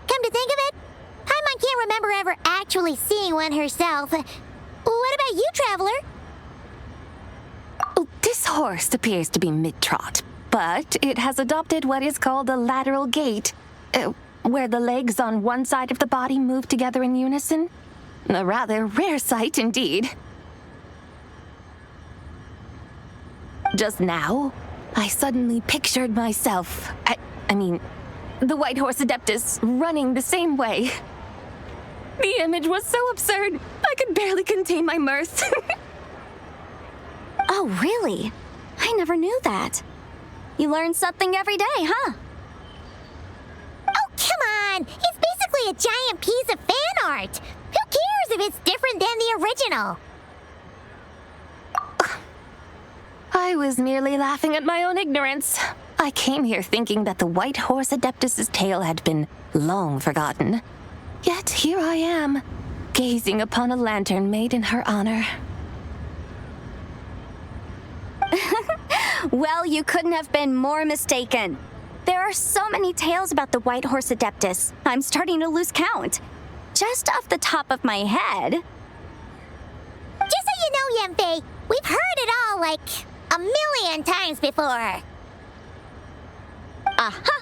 Speaker 1: Come to think of it, Paimon can't remember ever actually seeing one herself. What about you, Traveler?
Speaker 6: Oh, this horse appears to be mid-trot, but it has adopted what is called a lateral gait, where the legs on one side of the body move together in unison. A rather rare sight indeed. Just now, I suddenly pictured myself, I mean, the White Horse Adeptus running the same way. The image was so absurd, I could barely contain my mirth.
Speaker 11: Oh, really? I never knew that. You learn something every day, huh?
Speaker 1: Oh, come on! It's basically a giant piece of fan art! Who cares if it's different than the original?
Speaker 6: I was merely laughing at my own ignorance. I came here thinking that the White Horse Adeptus's tale had been long forgotten. Yet here I am, gazing upon a lantern made in her honor.
Speaker 11: Well, you couldn't have been more mistaken. There are so many tales about the White Horse Adeptus, I'm starting to lose count. Just off the top of my head.
Speaker 1: Just so you know, Yanfei, we've heard it all like a million times before.
Speaker 11: Aha!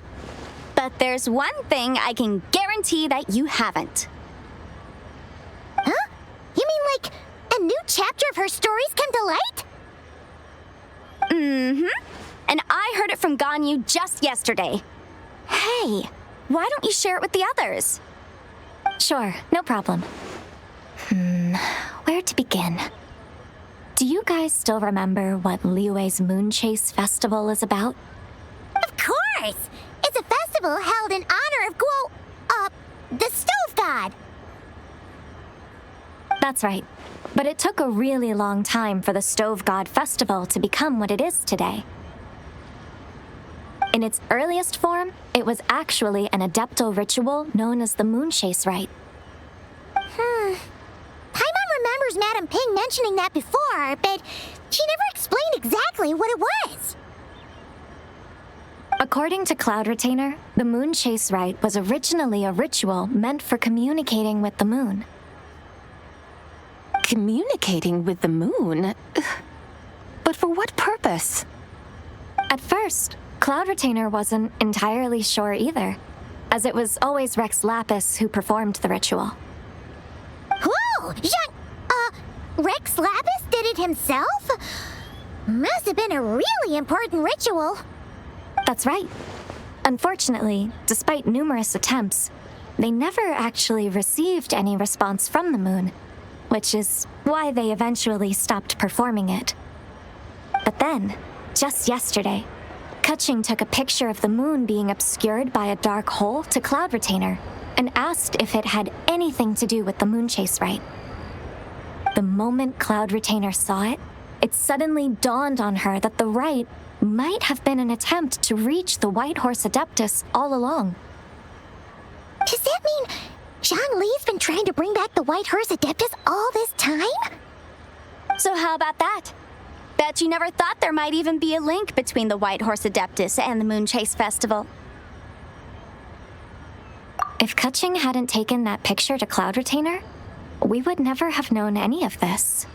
Speaker 11: But there's one thing I can guarantee that you haven't.
Speaker 1: Huh? You mean like a new chapter of her stories come to light?
Speaker 11: Mm-hmm. And I heard it from Ganyu just yesterday. Hey, why don't you share it with the others?
Speaker 12: Sure, no problem. Where to begin? Do you guys still remember what Liyue's Moon Chase Festival is about?
Speaker 1: Of course! It's a festival held in honor of the Stove God.
Speaker 12: That's right. But it took a really long time for the Stove God Festival to become what it is today. In its earliest form, it was actually an adeptal ritual known as the Moon Chase Rite.
Speaker 1: Paimon remembers Madame Ping mentioning that before, but she never explained exactly what it was.
Speaker 12: According to Cloud Retainer, the Moon Chase Rite was originally a ritual meant for communicating with the moon.
Speaker 6: Communicating with the moon? But for what purpose?
Speaker 12: At first, Cloud Retainer wasn't entirely sure either, as it was always Rex Lapis who performed the ritual.
Speaker 1: Whoa! Rex Lapis did it himself? Must have been a really important ritual.
Speaker 12: That's right. Unfortunately, despite numerous attempts, they never actually received any response from the moon, which is why they eventually stopped performing it. But then, just yesterday, Keqing took a picture of the moon being obscured by a dark hole to Cloud Retainer and asked if it had anything to do with the Moon Chase Rite. The moment Cloud Retainer saw it, it suddenly dawned on her that the rite might have been an attempt to reach the White Horse Adeptus all along.
Speaker 1: Does that mean Zhongli's been trying to bring back the White Horse Adeptus all this time?
Speaker 11: So how about that? Bet you never thought there might even be a link between the White Horse Adeptus and the Moon Chase Festival.
Speaker 12: If Keqing hadn't taken that picture to Cloud Retainer, we would never have known any of this.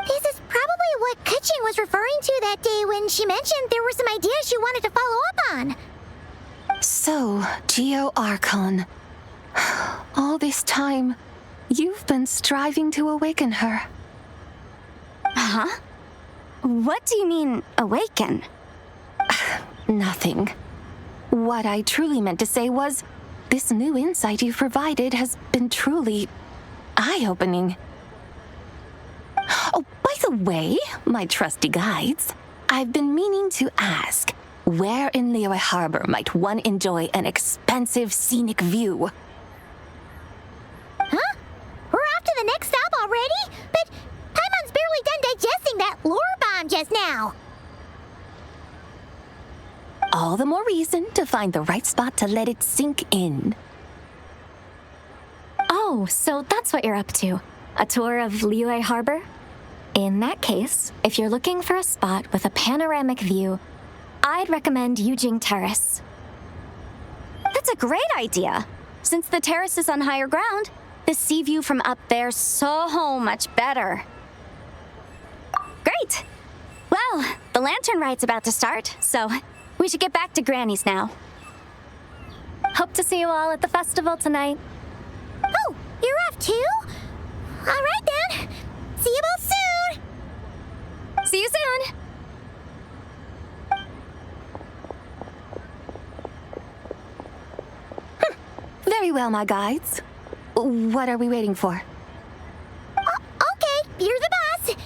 Speaker 1: This is probably what Keqing was referring to that day when she mentioned there were some ideas she wanted to follow up on.
Speaker 6: So, Geo Archon, all this time, you've been striving to awaken her.
Speaker 11: Huh? What do you mean, awaken?
Speaker 6: Nothing. What I truly meant to say was, this new insight you've provided has been truly eye-opening. Oh, by the way, my trusty guides, I've been meaning to ask, where in Liyue Harbor might one enjoy an expansive scenic view?
Speaker 1: Huh? We're off to the next stop already? But Paimon's barely done digesting that lore bomb just now.
Speaker 6: All the more reason to find the right spot to let it sink in.
Speaker 12: Oh, so that's what you're up to. A tour of Liyue Harbor? In that case, if you're looking for a spot with a panoramic view, I'd recommend Yujing Terrace.
Speaker 11: That's a great idea.
Speaker 12: Since the terrace is on higher ground, the sea view from up there's so much better. Great! Well, the lantern ride's about to start, so we should get back to Granny's now. Hope to see you all at the festival tonight.
Speaker 1: Oh, you're off too? All right then. See you both soon.
Speaker 12: See you soon!
Speaker 6: Very well, my guides. What are we waiting for?
Speaker 1: Okay, you're the boss.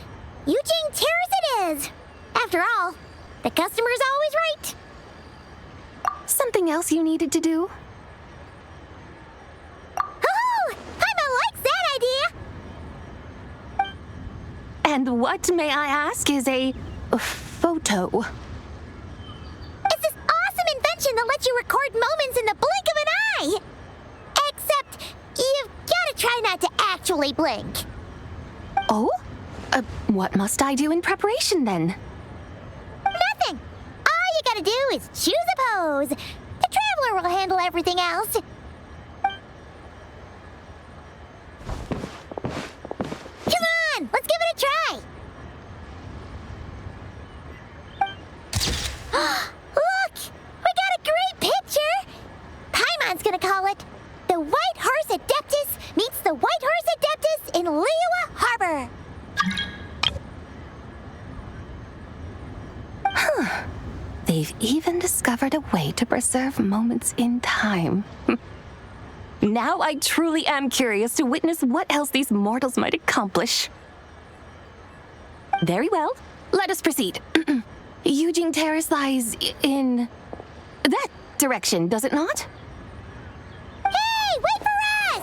Speaker 1: Eugene Terrace it is. After all, the customer's always right.
Speaker 6: Something else you needed to do?
Speaker 1: Oh, Paimon likes that idea.
Speaker 6: And what, may I ask, is a photo?
Speaker 1: It's this awesome invention that lets you record moments in the blink of an eye. Except, you've gotta try not to actually blink.
Speaker 6: Oh? What must I do in preparation then?
Speaker 1: Nothing. All you gotta do is choose a pose. The Traveler will handle everything else. Come on, let's give it a try. Look, we got a great picture. Paimon's gonna call it The White Horse Adeptus Meets the White Horse Adeptus in Liyue Harbor.
Speaker 6: They've even discovered a way to preserve moments in time. Now I truly am curious to witness what else these mortals might accomplish. Very well, let us proceed. Eugene Terrace lies in that direction, does it not?
Speaker 1: Hey, wait for us!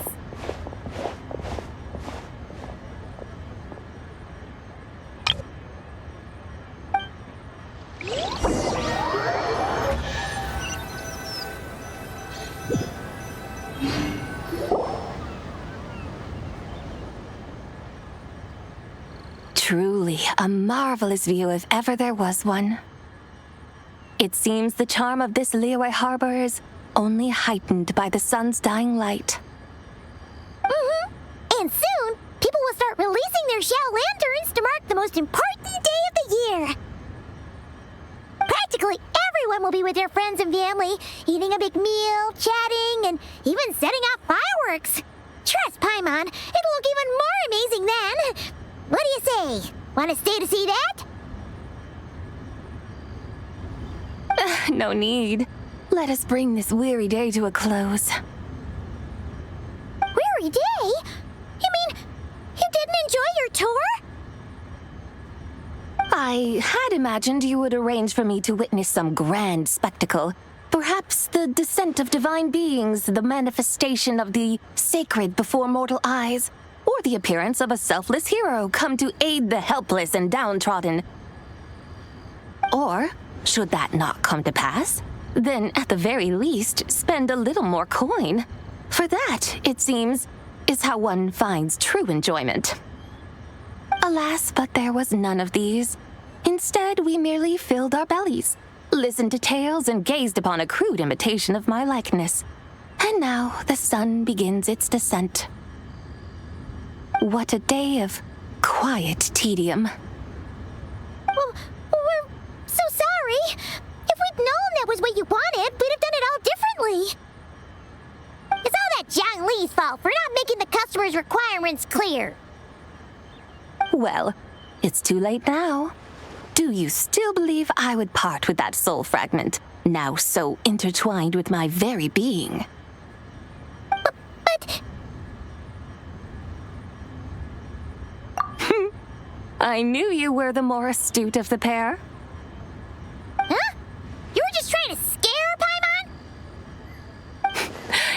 Speaker 6: Truly a marvelous view if ever there was one. It seems the charm of this Liyue harbor is only heightened by the sun's dying light.
Speaker 1: And soon, people will start releasing their XIAO lanterns to mark the most important day of the year. Practically everyone will be with their friends and family, eating a big meal, chatting, and even setting off fireworks. Trust Paimon, it'll look even more amazing then. What do you say? Want to stay to see that?
Speaker 6: No need. Let us bring this weary day to a close.
Speaker 1: Weary day? You mean you didn't enjoy your tour?
Speaker 6: I had imagined you would arrange for me to witness some grand spectacle. Perhaps the descent of divine beings, the manifestation of the sacred before mortal eyes, or the appearance of a selfless hero come to aid the helpless and downtrodden. Or, should that not come to pass, then at the very least spend a little more coin. For that, it seems, is how one finds true enjoyment. Alas, but there was none of these. Instead, we merely filled our bellies, listened to tales, and gazed upon a crude imitation of my likeness. And now the sun begins its descent. What a day of quiet tedium.
Speaker 1: Well, we're so sorry. If we'd known that was what you wanted, we'd have done it all differently. It's all that Zhongli's fault for not making the customer's requirements clear.
Speaker 6: Well, it's too late now. Do you still believe I would part with that soul fragment, now so intertwined with my very being?
Speaker 1: But...
Speaker 6: I knew you were the more astute of the pair.
Speaker 1: Huh? You were just trying to scare Paimon?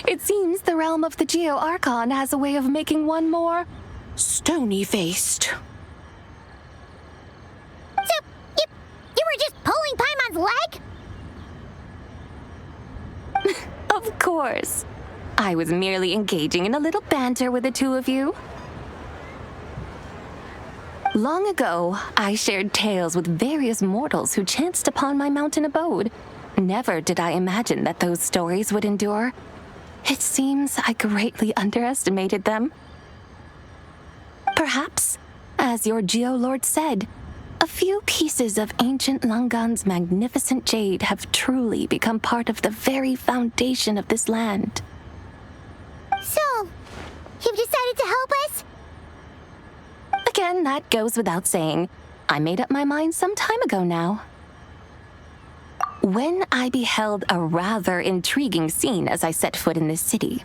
Speaker 6: It seems the realm of the GEO Archon has a way of making one more stony-faced.
Speaker 1: So, you were just pulling Paimon's leg?
Speaker 6: Of course. I was merely engaging in a little banter with the two of you. Long ago, I shared tales with various mortals who chanced upon my mountain abode. Never did I imagine that those stories would endure. It seems I greatly underestimated them. Perhaps, as your Geolord said, a few pieces of ancient Langan's magnificent jade have truly become part of the very foundation of this land.
Speaker 1: So, you've decided to help us?
Speaker 6: Again, that goes without saying. I made up my mind some time ago now. When I beheld a rather intriguing scene as I set foot in this city.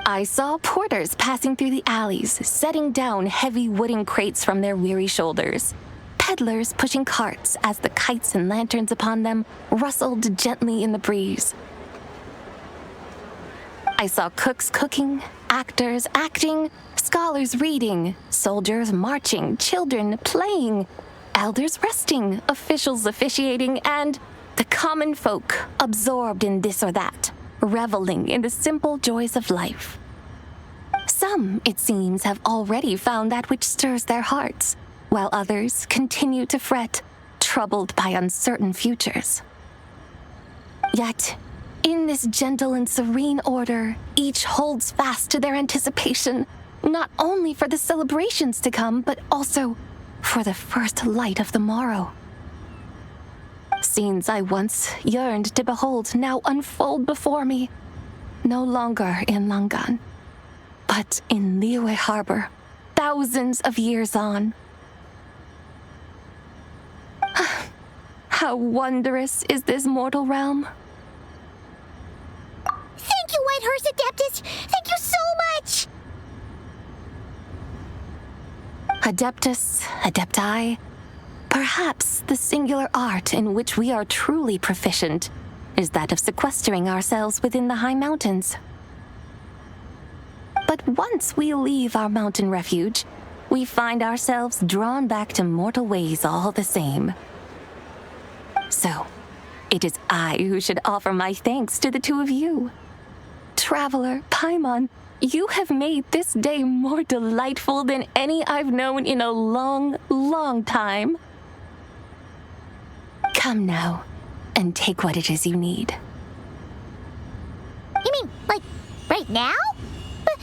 Speaker 6: I saw porters passing through the alleys, setting down heavy wooden crates from their weary shoulders. Peddlers pushing carts as the kites and lanterns upon them rustled gently in the breeze. I saw cooks cooking, actors acting, scholars reading, soldiers marching, children playing, elders resting, officials officiating, and the common folk absorbed in this or that, reveling in the simple joys of life. Some, it seems, have already found that which stirs their hearts, while others continue to fret, troubled by uncertain futures. Yet, in this gentle and serene order, each holds fast to their anticipation, not only for the celebrations to come, but also for the first light of the morrow. Scenes I once yearned to behold now unfold before me, no longer in Langan, but in Liyue Harbor, thousands of years on. How wondrous is this mortal realm!
Speaker 1: Thank you, Whitehurst Adeptus! Thank you so much!
Speaker 6: Adeptus, Adepti, perhaps the singular art in which we are truly proficient is that of sequestering ourselves within the high mountains. But once we leave our mountain refuge, we find ourselves drawn back to mortal ways all the same. So, it is I who should offer my thanks to the two of you. Traveler, Paimon, you have made this day more delightful than any I've known in a long, long time. Come now, and take what it is you need.
Speaker 1: You mean, like, right now? But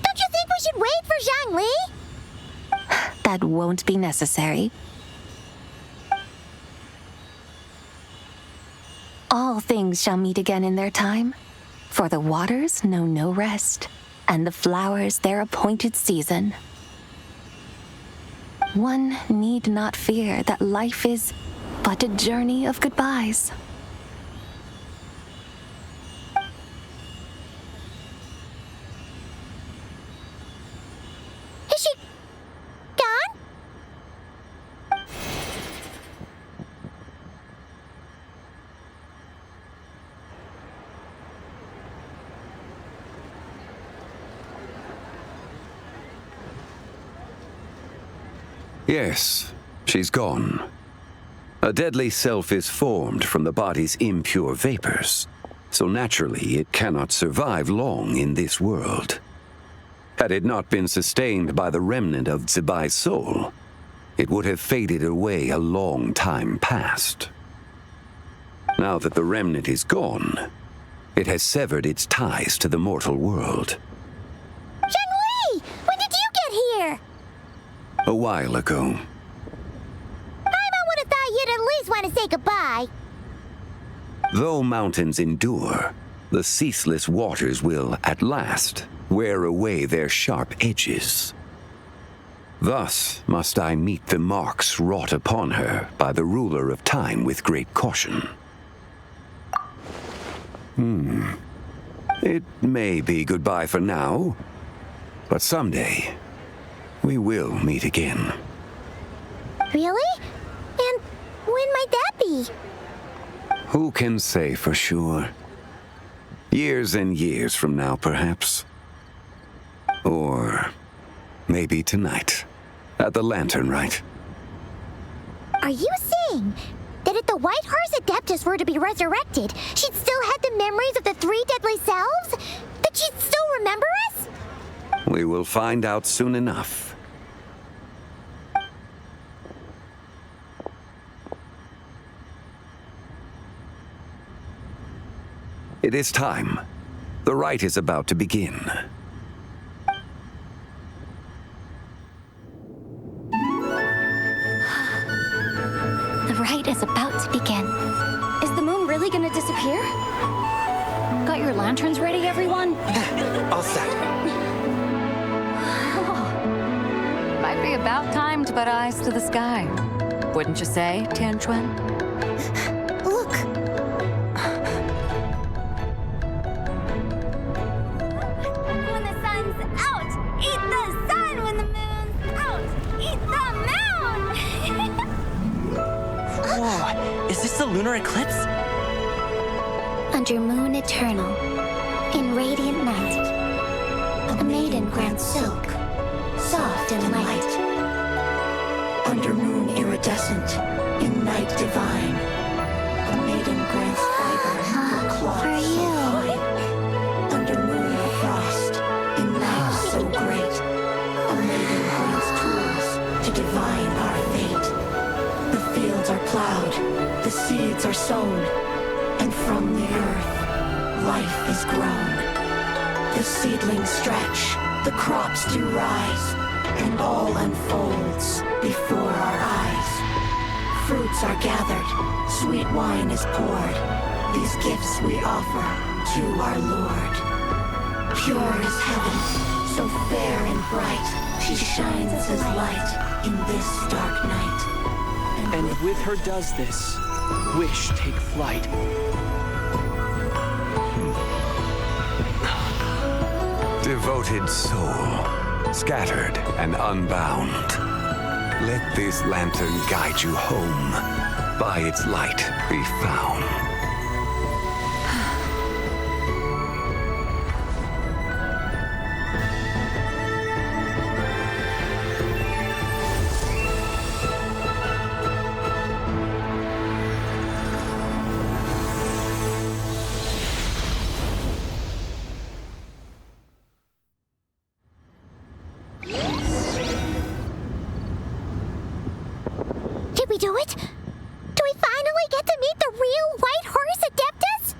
Speaker 1: don't you think we should wait for Zhongli?
Speaker 6: That won't be necessary. All things shall meet again in their time, for the waters know no rest, and the flowers their appointed season. One need not fear that life is but a journey of goodbyes.
Speaker 1: Is she gone?
Speaker 5: Yes, she's gone. A deadly self is formed from the body's impure vapors, so naturally it cannot survive long in this world. Had it not been sustained by the remnant of Zibai's soul, it would have faded away a long time past. Now that the remnant is gone, it has severed its ties to the mortal world.
Speaker 1: Zhongli! When did you get here?
Speaker 5: A while ago.
Speaker 1: I would have thought you'd at least want to say goodbye.
Speaker 5: Though mountains endure, the ceaseless waters will, at last, wear away their sharp edges. Thus must I meet the marks wrought upon her by the ruler of time with great caution. It may be goodbye for now, but someday we will meet again.
Speaker 1: Really? And when might that be?
Speaker 5: Who can say for sure? Years and years from now, perhaps. Or maybe tonight, at the Lantern Rite.
Speaker 1: Are you saying that if the Whitehurst Adeptus were to be resurrected, she'd still have the memories of the three deadly selves? That she'd still remember us?
Speaker 5: We will find out soon enough. It is time. The rite is about to begin.
Speaker 12: The rite is about to begin. Is the moon really gonna disappear? Got your lanterns ready, everyone?
Speaker 9: All set.
Speaker 3: Might be about time to put eyes to the sky. Wouldn't you say, Tian Chuan?
Speaker 1: Look!
Speaker 11: When the sun's out, eat the sun. When the moon's out, eat the moon.
Speaker 9: Whoa, is this the lunar eclipse?
Speaker 12: Under moon eternal, in radiant night, a maiden grants silk, soft and light.
Speaker 13: Under moon iridescent, in night divine, a maiden grants fiber, cloth
Speaker 12: For
Speaker 13: so
Speaker 12: you.
Speaker 13: fine. Under moon of frost, in night so great, a maiden grants tools to divine our fate. The fields are plowed, the seeds are sown, and from the earth, life is grown. The seedlings stretch, the crops do rise, and all unfolds before our eyes. Fruits are gathered, sweet wine is poured. These gifts we offer to our Lord. Pure is heaven, so fair and bright, she shines as light in this dark night.
Speaker 9: And with her does this, wish take flight.
Speaker 5: Devoted soul, scattered and unbound. Let this lantern guide you home. By its light be found.
Speaker 1: Did we do it? Do we finally get to meet the real White Horse Adeptus?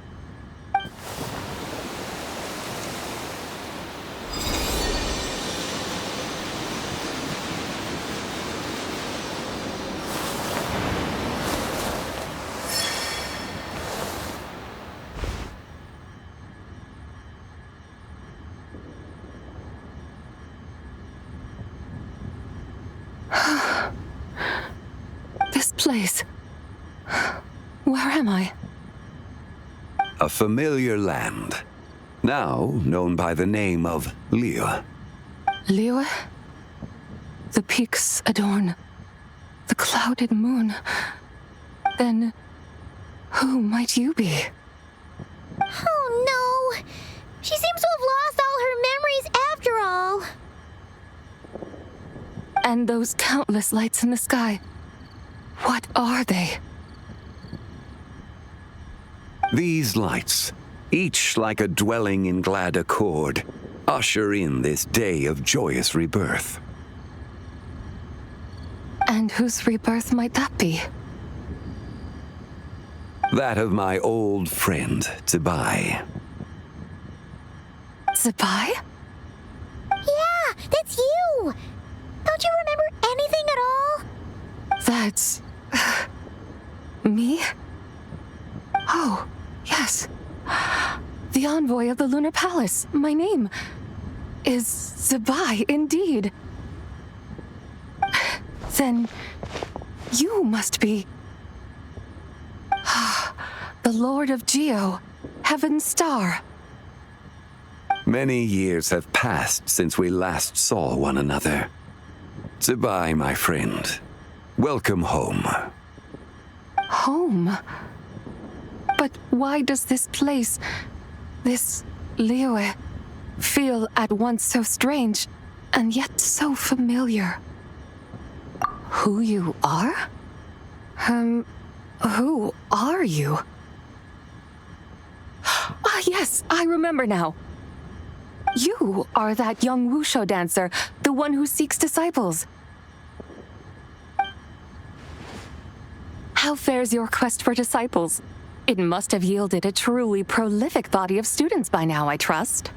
Speaker 3: This place. Where am I?
Speaker 5: A familiar land, now known by the name of Liyue.
Speaker 3: Liyue? The peaks adorn the clouded moon. Then, who might you be?
Speaker 1: Oh no! She seems to have lost all her memories after all.
Speaker 3: And those countless lights in the sky, what are they?
Speaker 5: These lights, each like a dwelling in glad accord, usher in this day of joyous rebirth.
Speaker 3: And whose rebirth might that be?
Speaker 5: That of my old friend, Zibai.
Speaker 3: Zibai?
Speaker 1: Yeah, that's you! Don't you remember anything at all?
Speaker 3: That's... me? Oh, yes. The envoy of the Lunar Palace. My name is Zibai, indeed. Then you must be... the Lord of GEO, Heaven's Star.
Speaker 5: Many years have passed since we last saw one another. Zibai, my friend. Welcome home.
Speaker 3: Home? But why does this place, this Liyue, feel at once so strange and yet so familiar? Who you are? Who are you? Ah, yes, I remember now. You are that young wushu dancer, the one who seeks disciples. How fares your quest for disciples? It must have yielded a truly prolific body of students by now, I trust.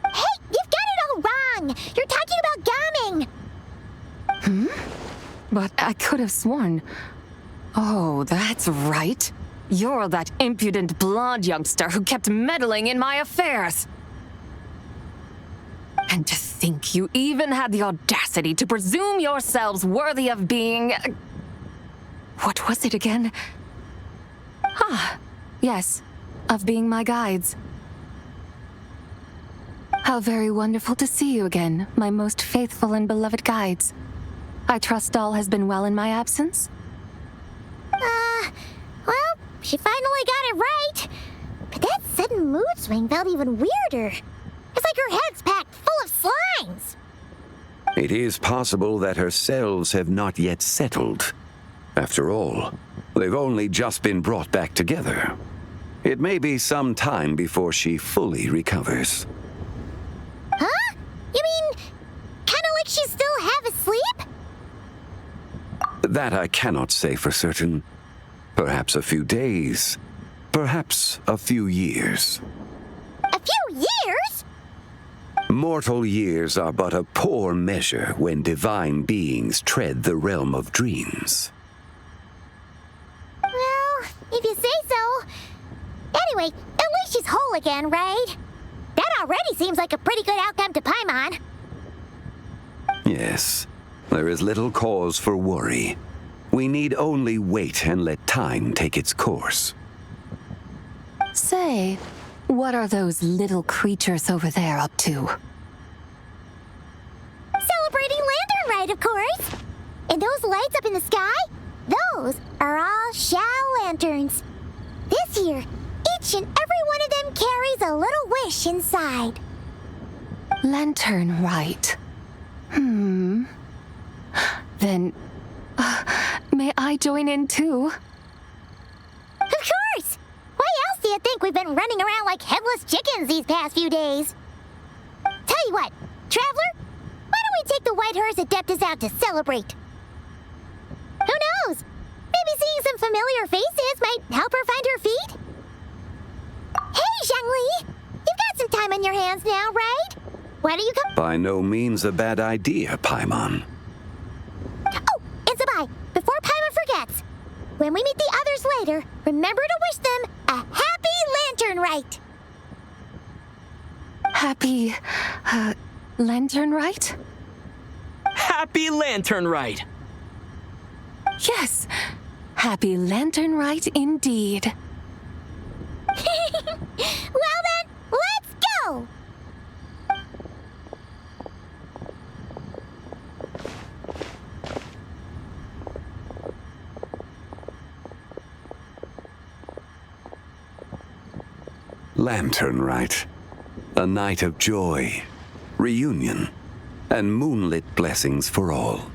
Speaker 1: Hey, you've got it all wrong! You're talking about Gaming!
Speaker 3: But I could have sworn... Oh, that's right. You're that impudent blonde youngster who kept meddling in my affairs. And to think you even had the audacity to presume yourselves worthy of being... What was it again? Yes, of being my guides. How very wonderful to see you again, my most faithful and beloved guides. I trust all has been well in my absence?
Speaker 1: Well, she finally got it right. But that sudden mood swing felt even weirder. It's like her head's packed full of slimes.
Speaker 5: It is possible that her cells have not yet settled. After all, they've only just been brought back together. It may be some time before she fully recovers.
Speaker 1: Huh? You mean, kind of like she's still half asleep?
Speaker 5: That I cannot say for certain. Perhaps a few days. Perhaps a few years.
Speaker 1: A few years?
Speaker 5: Mortal years are but a poor measure when divine beings tread the realm of dreams.
Speaker 1: Well, if you say so. Anyway, at least she's whole again, right? That already seems like a pretty good outcome to Paimon.
Speaker 5: Yes, there is little cause for worry. We need only wait and let time take its course.
Speaker 3: Say, what are those little creatures over there up to?
Speaker 1: Celebrating Lantern Rite, of course. And those lights up in the sky? Those are all XIAO lanterns. This year, each and every one of them carries a little wish inside.
Speaker 3: Lantern Rite. Then, may I join in too?
Speaker 1: Of course! Why else do you think we've been running around like headless chickens these past few days? Tell you what, Traveler, why don't we take the White Horse Adeptus out to celebrate? Who knows? Maybe seeing some familiar faces might help her find her feet? Hey, Zhongli! You've got some time on your hands now, right? Why don't you come...
Speaker 5: By no means a bad idea, Paimon.
Speaker 1: Oh, and Zibai, before Paimon forgets, when we meet the others later, remember to wish them a happy Lantern Rite.
Speaker 3: Happy... Lantern Rite?
Speaker 14: Happy Lantern Rite!
Speaker 3: Yes, happy Lantern Rite indeed.
Speaker 1: Well then, let's go!
Speaker 5: Lantern Rite. A night of joy, reunion, and moonlit blessings for all.